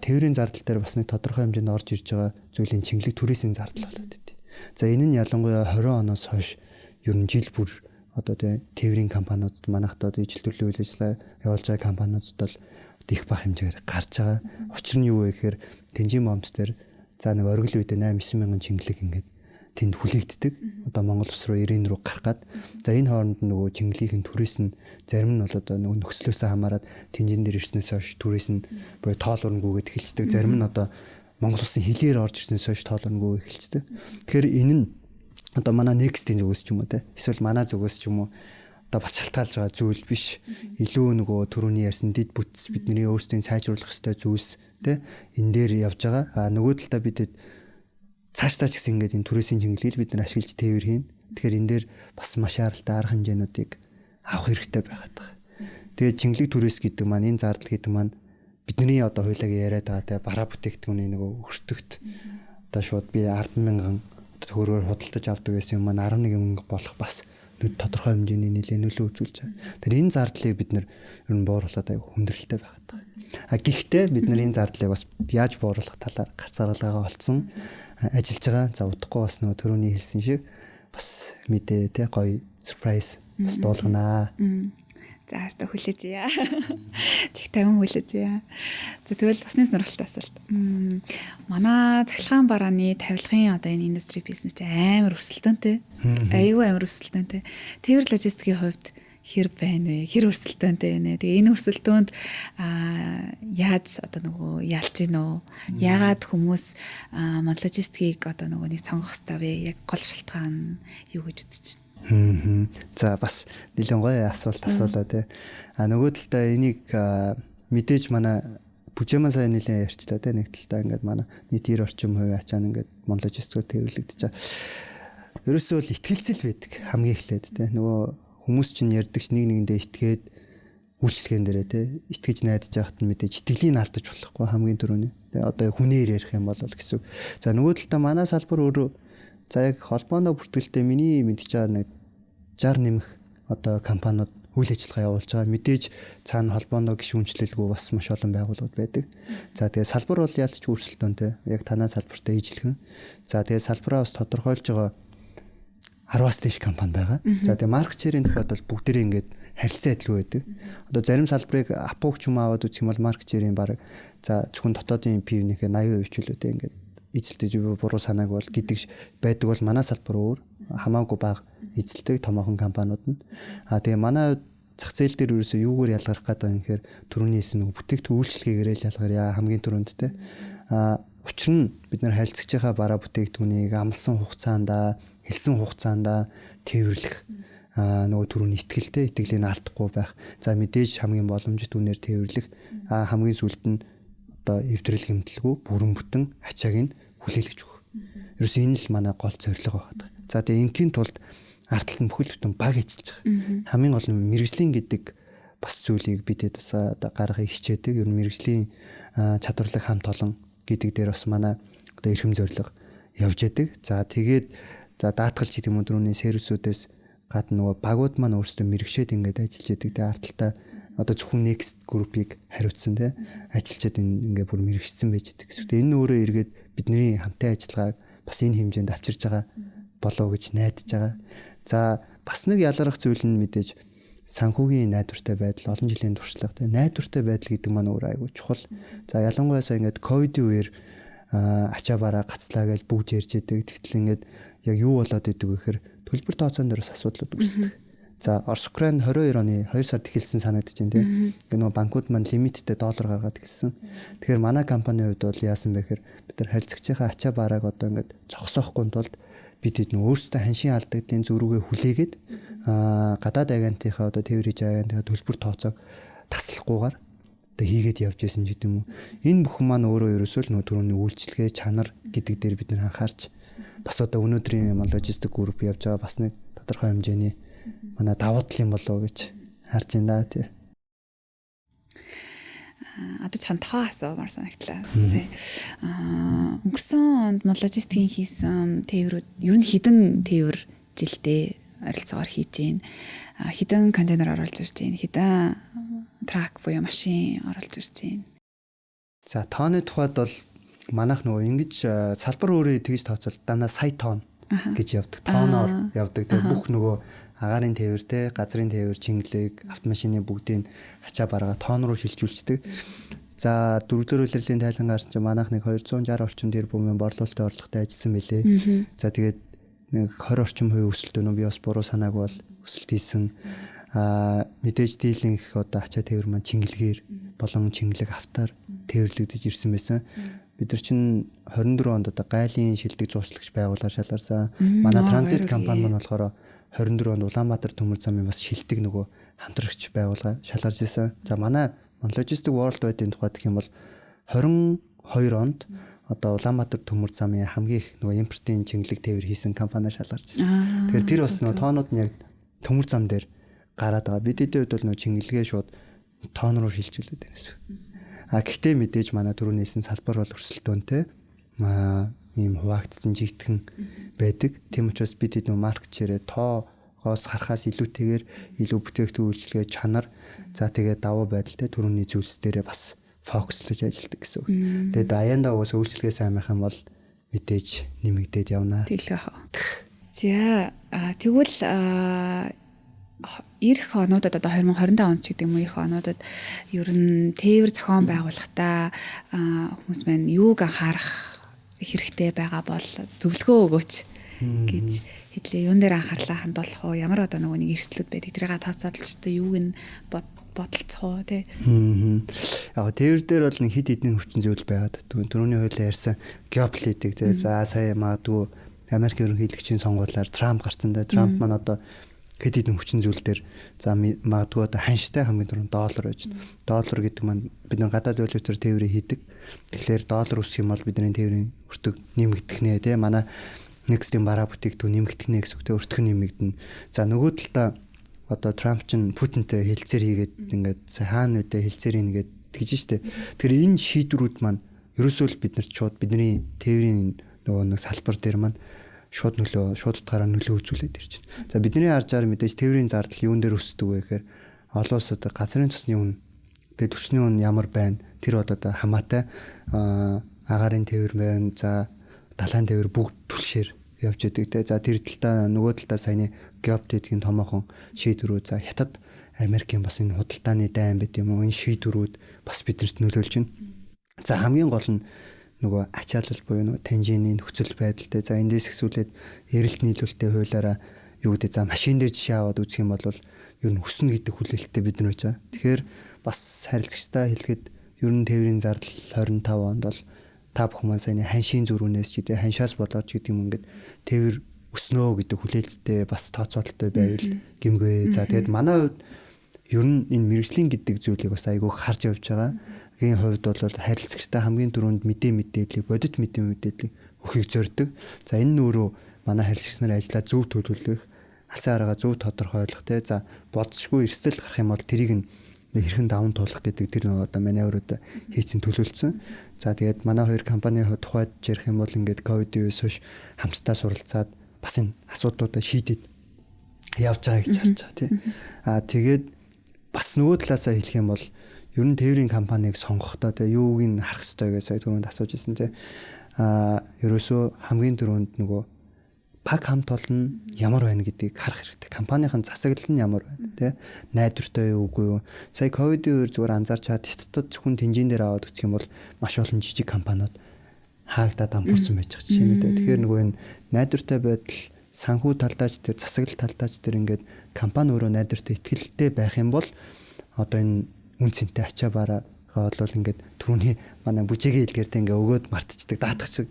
тээврийн зардал дээр бас нэг тодорхой хэмжээнд орж ирж байгаа зүйлийн чингэлэг түрээсийн зардал болоод идэв. За энэ нь ялангуяа 20 оноос хойш ер нь жил бүр одоо тээврийн компаниудад манайхад одоо ижил төрлийн үйл ажиллагаа явуулж байгаа компаниудад бол их бах хэмжээгээр гарч байгаа. Учир нь юу вэ гэхээр Тэнжин момт дээр за нэг оргил үедээ 8-9 мянган чингэлэг ингээд тэнд хүлээгддэг. Одоо Монгол улс руу Ирээн рүү гаргаад за энэ хооронд нөгөө чингэлгийн түрээс нь зарим нь бол одоо нөгөө нөхцлөөсөө хамаарат Тэнжин дээр ирснээс хойш түрээс нь буюу тоол урангүйгээд эхэлждэг. Зарим нь одоо Монгол улсын хилээр орж ирснээс хойш тоол урангүйгээ эхэлждэг. Тэгэхээр энэ нь одоо манай next-ийн зүгээс ч юм уу те эсвэл манай зүгээс ч юм уу одоо бас шалтгаалж байгаа зүйл биш. Илүү нөгөө түрүүний ярьсан дид бүтц бидний өөрсдийн сайжруулах ёстой зүйлс те энэ дээр явж байгаа. Нөгөө талдаа бидэд цаашдаа ч гэсэн ингээд энэ түрээсийн чингэлгийг бид нар ашиглаж тээвэр хийн. Тэгэхээр энэ дээр бас маш харалтай арга хэмжээнүүдийг авах хэрэгтэй байгаад байгаа. Тэгээд чингэлэг түрээс гэдэг маань энэ зардал гэдэг маань бидний одоо хуулиагийн яриад байгаа те бараа бүтээгдэхүүний нөгөө өртөгт одоо шууд би 10 мянган төгрөгөөр худалдаж авдаг гэсэн юм маань 11 мянга болох бас тодорхой хэмжээний нэлээд нөлөө үзүүлж байгаа. Тэгэхээр энэ зардлыг бид нэр ер нь бууруулаад аяг хүндрэлтэй байгаад байгаа. Гэхдээ бид нар энэ зардлыг бас яаж бууруулах талаар гарц аргалгаагаа олцсон ажиллаж байгаа. За удахгүй бас нөгөө түрүүний хэлсэн шиг бас мэдээ те гоё surprise бас дуулганаа. За хаста хүлээж яа. Чих 50 хүлээж яа. За тэгвэл басны сонирхолтой асуулт. Манай цахилгаан барааны тавилгын одоо энэ индастри бизнес амар өрсөлдөөнтэй. Аюу амар өрсөлдөөнтэй. Тээвэр логистикийн хувьд хэр байна вэ? Хэр өрсөлдөөнтэй байна? Тэгээ энэ өрсөлдөөнд яаж одоо нөгөө ялж гин үү? Яагаад хүмүүс логистикийг одоо нөгөө нэг сонгох хэрэгтэй вэ? Яг гол шалтгаан юу гэж үзэж байна? За бас нэлээд гоё асуулт асуулаа тий. Нөгөө талдаа энийг мэдээж манай бүжээмэн сайн нэлээд ярьчлаа тий. Нэг талдаа ингээд манай нийт 90 орчим хувийн ачаан ингээд монлогистикээр тээвэрлэгдэж байгаа. Ерөөсөө л ихтгэлцэл байдаг хамгийн эхлээд тий. Нөгөө хүмүүс чинь ярьдаг ч нэг нэгэндээ итгээд үйлчлэгэн дээрээ тий. Итгэж найдаж яхад нь мэдээж итгэлийг алдаж болохгүй хамгийн түрүүний. Тий. Одоо хүнээр ярих юм бол гэсэн. За нөгөө талдаа манай салбар өөрөө за яг холбооны бүртгэлтэй миний мэдж байгаа нэг 60 нэмэх одоо компаниуд үйл ажиллагаа явуулж байгаа. Мэдээж цаана холбооны гишүүнчлэлгүй бас маш олон байгууллагууд байдаг. За тэгээд салбар бол ялцч өрсөлдөөнтэй. Яг танаа салбартай ижилхэн. За тэгээд салбараа бас тодорхойлж байгаа 10-аас дээш компани байгаа. За тэгээд маркет ширийн тухайд бол бүгдээрээ ингээд харилцаа адилгүй байдаг. Одоо зарим салбарыг апог ч юм аваад үзэх юм бол маркет ширийн баг за зөвхөн дотоодын PV-нийхээ 80% ч үлээдээ ингээд эзэлдэж буруу санааг бол гэдэг байдаг бол манай салбар өөр хамаагүй бага эзэлдэг томоохон компаниуд нь. Тэгээ манай зах зээл дээр ерөөсөө юугаар ялгарх гэдэг юм гэхээр түрүүний хэлсэн нэг бүтээгдэхүүн үйлчлэгээр л ялгарья хамгийн түрүүнд те. Учир нь бид нар харилцагч байгаа бараа бүтээгдэхүүнийг амлсан хугацаанд хэлсэн хугацаанд тээвэрлэх нөгөө түрүүний итгэлтэй итгэлийг алдахгүй байх. За мэдээж хамгийн боломжит үнээр тээвэрлэх хамгийн сүүлд нь одоо эвдрэл хэмтэлгүй бүрэн бүтэн ачааг нь хүлээлгэж өгөх. Ерөөсөө энэ л манай гол зорилго байгаа. За тэгээ ингийн тулд ард талд нь бүхэл бүтэн баг эзэлж байгаа. Хамгийн гол нь мэрэгжлийн гэдэг бас зүйлийг бидэд бас гаргахыг хичээдэг. Ер нь мэрэгжлийн чадварлаг хамт олон гэдэг дээр бас манай одоо эрхэм зорилго явж яадаг. За тэгээд за даатгалч гэдэг юм дөрөвний сервисүүдээс гадна нөгөө багууд маань өөрсдөө мэрэгшээд ингээд ажиллаж яадаг. Тэгээ ард талдаа одоо зөвхөн next group-ийг хариуцсан те ажиллачаад ингээ бүр мэрэгчсэн байж идэг гэсэн. Энэ өөрөө эргээд бидний хамтын ажиллагааг бас энэ хэмжээнд авчирж байгаа болов гэж найдаж байгаа. За бас нэг ялгарх зүйл нь мэдээж санхүүгийн найдвартай байдал, олон жилийн туршлага те найдвартай байдал гэдэг маань өөр айгүй чухал. За ялангуяа сая ингээд ковидын үеэр ачаа бараа гацлаа гэж бүгд ярьж байдаг. Тэгтэл ингээд яг юу болоод идэг вэ гэхээр төлбөр тооцоон дээрээс асуудлууд үүсдэг. За Орос-Украин 22 оны 2 сард эхэлсэн санагдаж байна тийм. Ингээ нөгөө банкуд маань лимиттэй доллар гаргаад эхэлсэн. Тэгэхээр манай компанийн хувьд бол яасан бэ гэхээр бид нар харилцагчийнхаа ачаа барааг одоо ингээд зогсоохгүй тулд бид нөгөө өөрсдөө ханшийн алдагдгийн зөрүүгээ хүлээгээд гадаад агентынхаа одоо тээврийн агентынхаа төлбөр тооцоог таслахгүйгээр одоо хийгээд явж байсан ч гэдэг юм уу. Энэ бүхэн маань өөрөө ерөөсөө л нөгөө түрүүний үйлчлэгээ чанар гэдэг дээр бид нэр анхаарч бас одоо өнөөдрийн логистик групп явж байгаа бас нэг тодорхой хэмжээний манай давуу тал юм болов уу гэж харж байна тий. Одоо чам тоо асуумар санагдлаа. Өнгөрсөн онд логистикийн хийсэн тээврүүд ер нь хэдэн тээвэр жилдээ оролцоогоор хийж гин. Хэдэн контейнер оруулж ирж гин. Хэдэн трак буюу машин оруулж ирж гин. За тооны тухайд бол манайх нөгөө ингэж салбар өөрөө тэгж тооцол дандаа сая тонн гэж явдаг. Тооноор явдаг. Тэгээ бүх нөгөө агаарын тээвэртэй, газрын тээвэр, чингэлэг, автомашины бүгдийг ачаа баргаа тоон руу шилжүүлцдэг. За дөрөвдөр улирлын тайлан гарсан чинь манайх нэг 260 орчим тэрбумын борлуулалтын орлоготой ажилласан байлээ. За тэгээд нэг 20 орчим хувийн өсөлтөө нөө би бас буруу санаагүй бол өсөлт хийсэн. Мэдээж дийлэнх одоо ачаа тээвэр маань чингэлгээр болон чингэлэг автаар тээвэрлэгдэж ирсэн байсан. Бид нар чинь 24 онд одоо гайлын шилдэг зуучлагч байгуулгаар шалгарсан. Манай транзит компани маань болохоор 24 онд Улаанбаатар төмөр замын бас шилдэг нөгөө хамтрагч байгуулгаар шалгарч ирсэн. За манай Logistic Worldwide-ийн тухайд гэх юм бол 22 онд одоо Улаанбаатар төмөр замын хамгийн их нөгөө импортын чингэлэг тээвэр хийсэн компани шалгарч ирсэн. Тэгэхээр тэр бас нөгөө тоонууд нь яг төмөр зам дээр гараад байгаа. Бидний хувьд бол нөгөө чингэлгээ шууд тоон руу шилжүүлээд байна гэсэн. Гэхдээ мэдээж манай түрүүний хэлсэн салбар бол өрсөлдөөнтэй. Ийм хуваагдсан жигтгэн байдаг. Тийм учраас бид нөгөө маркет ширээ тоогоос харахаас илүүтэйгээр илүү бүтээгдэхүүн үйлчлэгээ чанар за тэгээд давуу байдалтай түрүүний зүйлс дээрээ бас фокуслож ажилладаг гэсэн үг. Тэгээд аяндаа уус үйлчлэгээ сайн байх юм бол мэдээж нэмэгдээд явна. Тэглэх. За тэгвэл ирэх онуудад одоо 2025 онд ч гэдэг юм уу ирэх онуудад ер нь тээвэр зохион байгуулахдаа хүмүүс маань юуг анхаарах хэрэгтэй байгаа бол зөвлөгөө өгөөч гэж хэлээ. Юун дээр анхаарлаа хандуулах уу? Ямар одоо нөгөө нэг эрсдлүүд байдаг. Тэрийг тооцоолж одоо юуг нь бодолцох уу тий. Яг тээвэр дээр бол нэг хид хидний хүчин зүйл байгаад түрүүний хуулиар ярьсан геополитик тий. За сая магадгүй Америк ерөнхийлөгчийн сонгуулиар Трамп гарсан да. Трамп маань одоо хэд хэдэн хүчин зүйл дээр за магадгүй одоо ханштай хамгийн түрүүнд доллар байж. Доллар гэдэг маань бид нар гадаад валютаар тээврийг хийдэг. Тэгэхээр доллар өсөх юм бол бидний тээврийн өртөг нэмэгдэх нэ тий. Манай нэгсдийн бараа бүтээгдэхүүн нэмэгдэх нэ гэсэн үгтэй өртөг нэмэгдэнэ. За нөгөө талдаа одоо Трамп ч Путинтэй хэлцээр хийгээд ингээд хаана үедээ хэлцээр хийгээд тэгж штэ. Тэгэхээр энэ шийдвэрүүд маань ерөөсөө л биднэрт шууд бидний тээврийн нөгөө нэг салбар дээр маань шууд утгаараа нөлөө үзүүлээд ирж байна. За бидний харж байгаа мэдээж тээврийн зардал юун дээр өсдөг вэ гэхээр олон улсад газрын цусны үн тэгээд түвшний үн ямар байна тэр одоо хамаатай агаарын тээвэр байна. За далайн тээвэр бүгд түлшээр явж идэг те. За тэр талдаа нөгөө талдаа саяны геополитикийн томоохон шийдвэрүүд за хятад Америкийн бас энэ худалдааны дайн байт юм уу энэ шийдвэрүүд бас бидэрт нөлөөлж байна. За хамгийн гол нь нөгөө ачаалал буюу нөгөө танжины нөхцөл байдалтай за эндээс ихсүүлээд эрэлт нийлүүлэлттэй хуулиараа юу гэдэг за машин дээр жишээ аваад үзэх юм бол ер нь өснө гэдэг хүлээлттэй бид нар байж байгаа. Тэгэхээр бас харилцагчтай хэлэхэд ер нь тээврийн зардал 25 онд бол та бүхэн маань саяны ханшийн зөрүүнээс ч гэдэг ханшаас болоод ч гэдэг юм ингээд тээвэр өснөө гэдэг хүлээлттэй бас тооцоололтой байвал гимгүй. За тэгээд манай хувьд ер нь энэ мэрэгжлийн гэдэг зүйлийг бас айгүй харж явж байгаа. Ийм хувьд бол харилцагчтай хамгийн түрүүнд мэдээллийг бодит мэдээллийг өгөхийг зорддог. За энэ нь өөрөө манай харилцагч нар ажиллаа зөв төлөвлөх, алсын арга зөв тодорхойлох те. За бодсошгүй эрсдэл гарах юм бол тэрийг нь хэрхэн даван туулах гэдэг тэр одоо маневрууд хийцэн төлөвлөсөн. За тэгээд манай хоёр компанийн тухайд ярих юм бол ингээд ковидын үеэс хойш хамтдаа суралцаад бас энэ асуудлуудаа шийдээд явж байгаа гэж харж байгаа тийм. Тэгээд бас нөгөө талаасаа хэлэх юм бол ер нь тээврийн компанийг сонгохдоо тэгээ юуг нь харах хэрэгтэй гэж сая түрүүнд асууж ирсэн тийм. Ерөөсөө хамгийн түрүүнд нөгөө пак хамт олон ямар байна гэдгийг харах хэрэгтэй компанийн засаглал нь ямар байна тий. Найдвартай юу үгүй юу. Сая ковидын үеэр зүгээр анзаарч чад хятадд хүн тэнцэн дээр аваад үзэх юм бол маш олон жижиг компаниуд хаагдаад амбурсан байж байгаа жишээ нь. Тэгэхээр нөгөө энэ найдвартай байдал санхүү талдаач тэр засаглал талдаач тэр ингээд компани өөрөө найдвартай ихтгэлтэй байх юм бол одоо энэ үн цэнтэй ачаа бараа бол ингээд түрүүний манай бүжигийн илгээртэй ингээ өгөөд мартчихдаг даатгах шиг.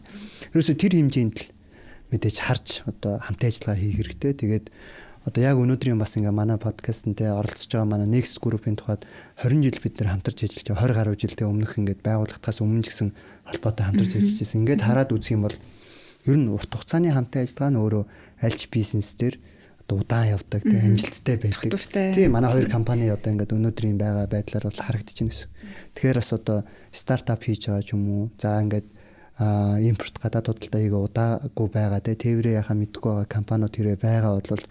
Ерөөсө тэр хэмжээнд л мэдээж харж одоо хамтын ажиллагаа хийх хэрэгтэй. Тэгээд одоо яг өнөөдрийн бас ингээ манай подкастнтэй оролцож байгаа манай Next Group-ийн тухайд 20 жил бид нэр хамтарч ажиллаж байгаа 20 гаруй жилдээ өмнөх ингээд байгууллагатаас өмнө ч гэсэн холбоотой хамтарч ажиллаж байсан. Ингээд хараад үзэх юм бол ер нь урт хугацааны хамтын ажиллагаа нь өөрөө альч бизнес дээр удаан явдаг тийм амжилттай байдаг. Тийм манай хоёр компани одоо ингээд өнөөдрийн байгаа байдлаар бол харагдаж байна гэсэн. Тэгэхээр бас одоо стартап хийж байгаа ч юм уу. За ингээд импорт гадаад худалдаа хийгээ удаагүй байгаа тийм тээврээ яхаа мэдгүй байгаа компаниуд хэрэг байгаа бол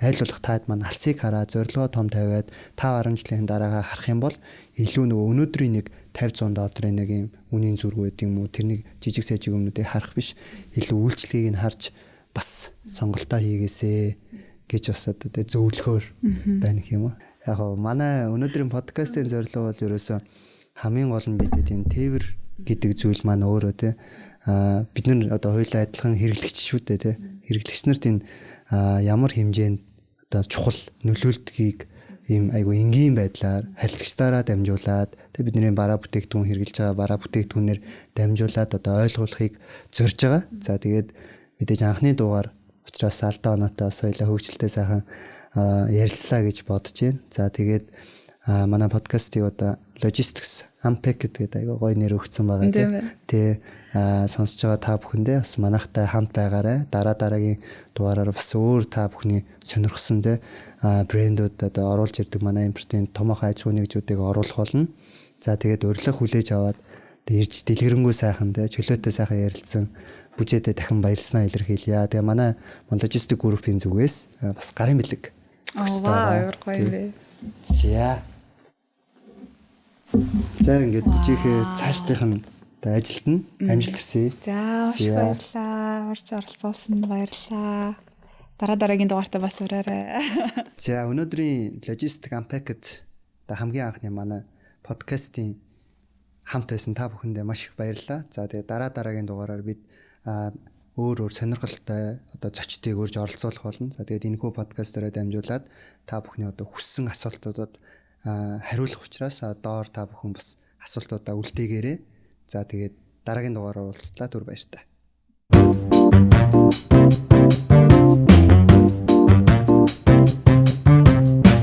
аль болох таад маань алсыг хараа зорилгоо том тавиад 5-10 жилийн дараагаа харах юм бол илүү нөгөө өнөөдрийн нэг 50-100 долларын нэг юм үнийн зүрх байдаг юм уу тэрнийг жижиг сэжиг өмнөдөө харах биш илүү үйлчлэгийг нь харж бас сонголтоо хийгээсэ гэж бас одоо зөвлөхөр байна гэх юм уу. Яг гоо манай өнөөдрийн подкастын зорилго бол ерөөсөө хамгийн гол нь бидэд энэ тээвэр гэдэг зүйл маань өөрөө тий бид нар одоо хоёулаа адилхан хэрэглэгч шүү дээ тий хэрэглэгч нарт энэ ямар хэмжээнд одоо чухал нөлөөлдгийг ийм айгу энгийн байдлаар харилцагчдаараа дамжуулаад тэг бидний бараа бүтээгдэхүүн хэрэглэж байгаа бараа бүтээгдэхүүнээр дамжуулаад одоо ойлгуулахыг зорж байгаа. За тэгээд мэдээж анхны дугаар учраас алдаа оноотой бас хоёлаа хөгжилтэй сайхан ярилцлаа гэж бодож байна. За тэгээд манай подкастыг одоо Logistics Unpacked гэдэг айгу гоё нэр өгсөн байгаа тий. Сонсож байгаа та бүхэндээ бас манайхтай хамт байгаарай. Дараагийн дугаараар бас өөр та бүхний сонирхсан тий брэндүүд одоо оруулж ирдэг манай импортын томоохон аж ахуй нэгжүүдийг оруулах болно. За тэгээд урилга хүлээж аваад ирж дэлгэрэнгүй сайхан тий чөлөөтэй сайхан ярилцсан бүжээдээ дахин баярлснаа илэрхийлье. Тэгээ манай Logistic Group-ийн зүгээс бас гарын бэлэг. Вау, ямар гоё вэ. За ингээд бүжийнхээ цаашдынх нь ажилд нь амжилт хүсье. За баярлалаа. Урьж оролцуулсан баярлалаа. Дараагийн дугаартаа бас ураарай. За өнөөдрийн Logistic Unpacked хамгийн анхны манай подкастын хамт байсан та бүхэндээ маш их баярлалаа. За тэгээ дараагийн дугаараар бид өөр сонирхолтой одоо зочдыг урьж оролцуулах болно. За тэгээд энэхүү подкастаараа дамжуулаад та бүхний одоо хүссэн асуултуудад хариулах учраас доор та бүхэн бас асуултуудаа үлдээгээрэй. За тэгээд дараагийн дугаараар уулзлаа түр баяр та.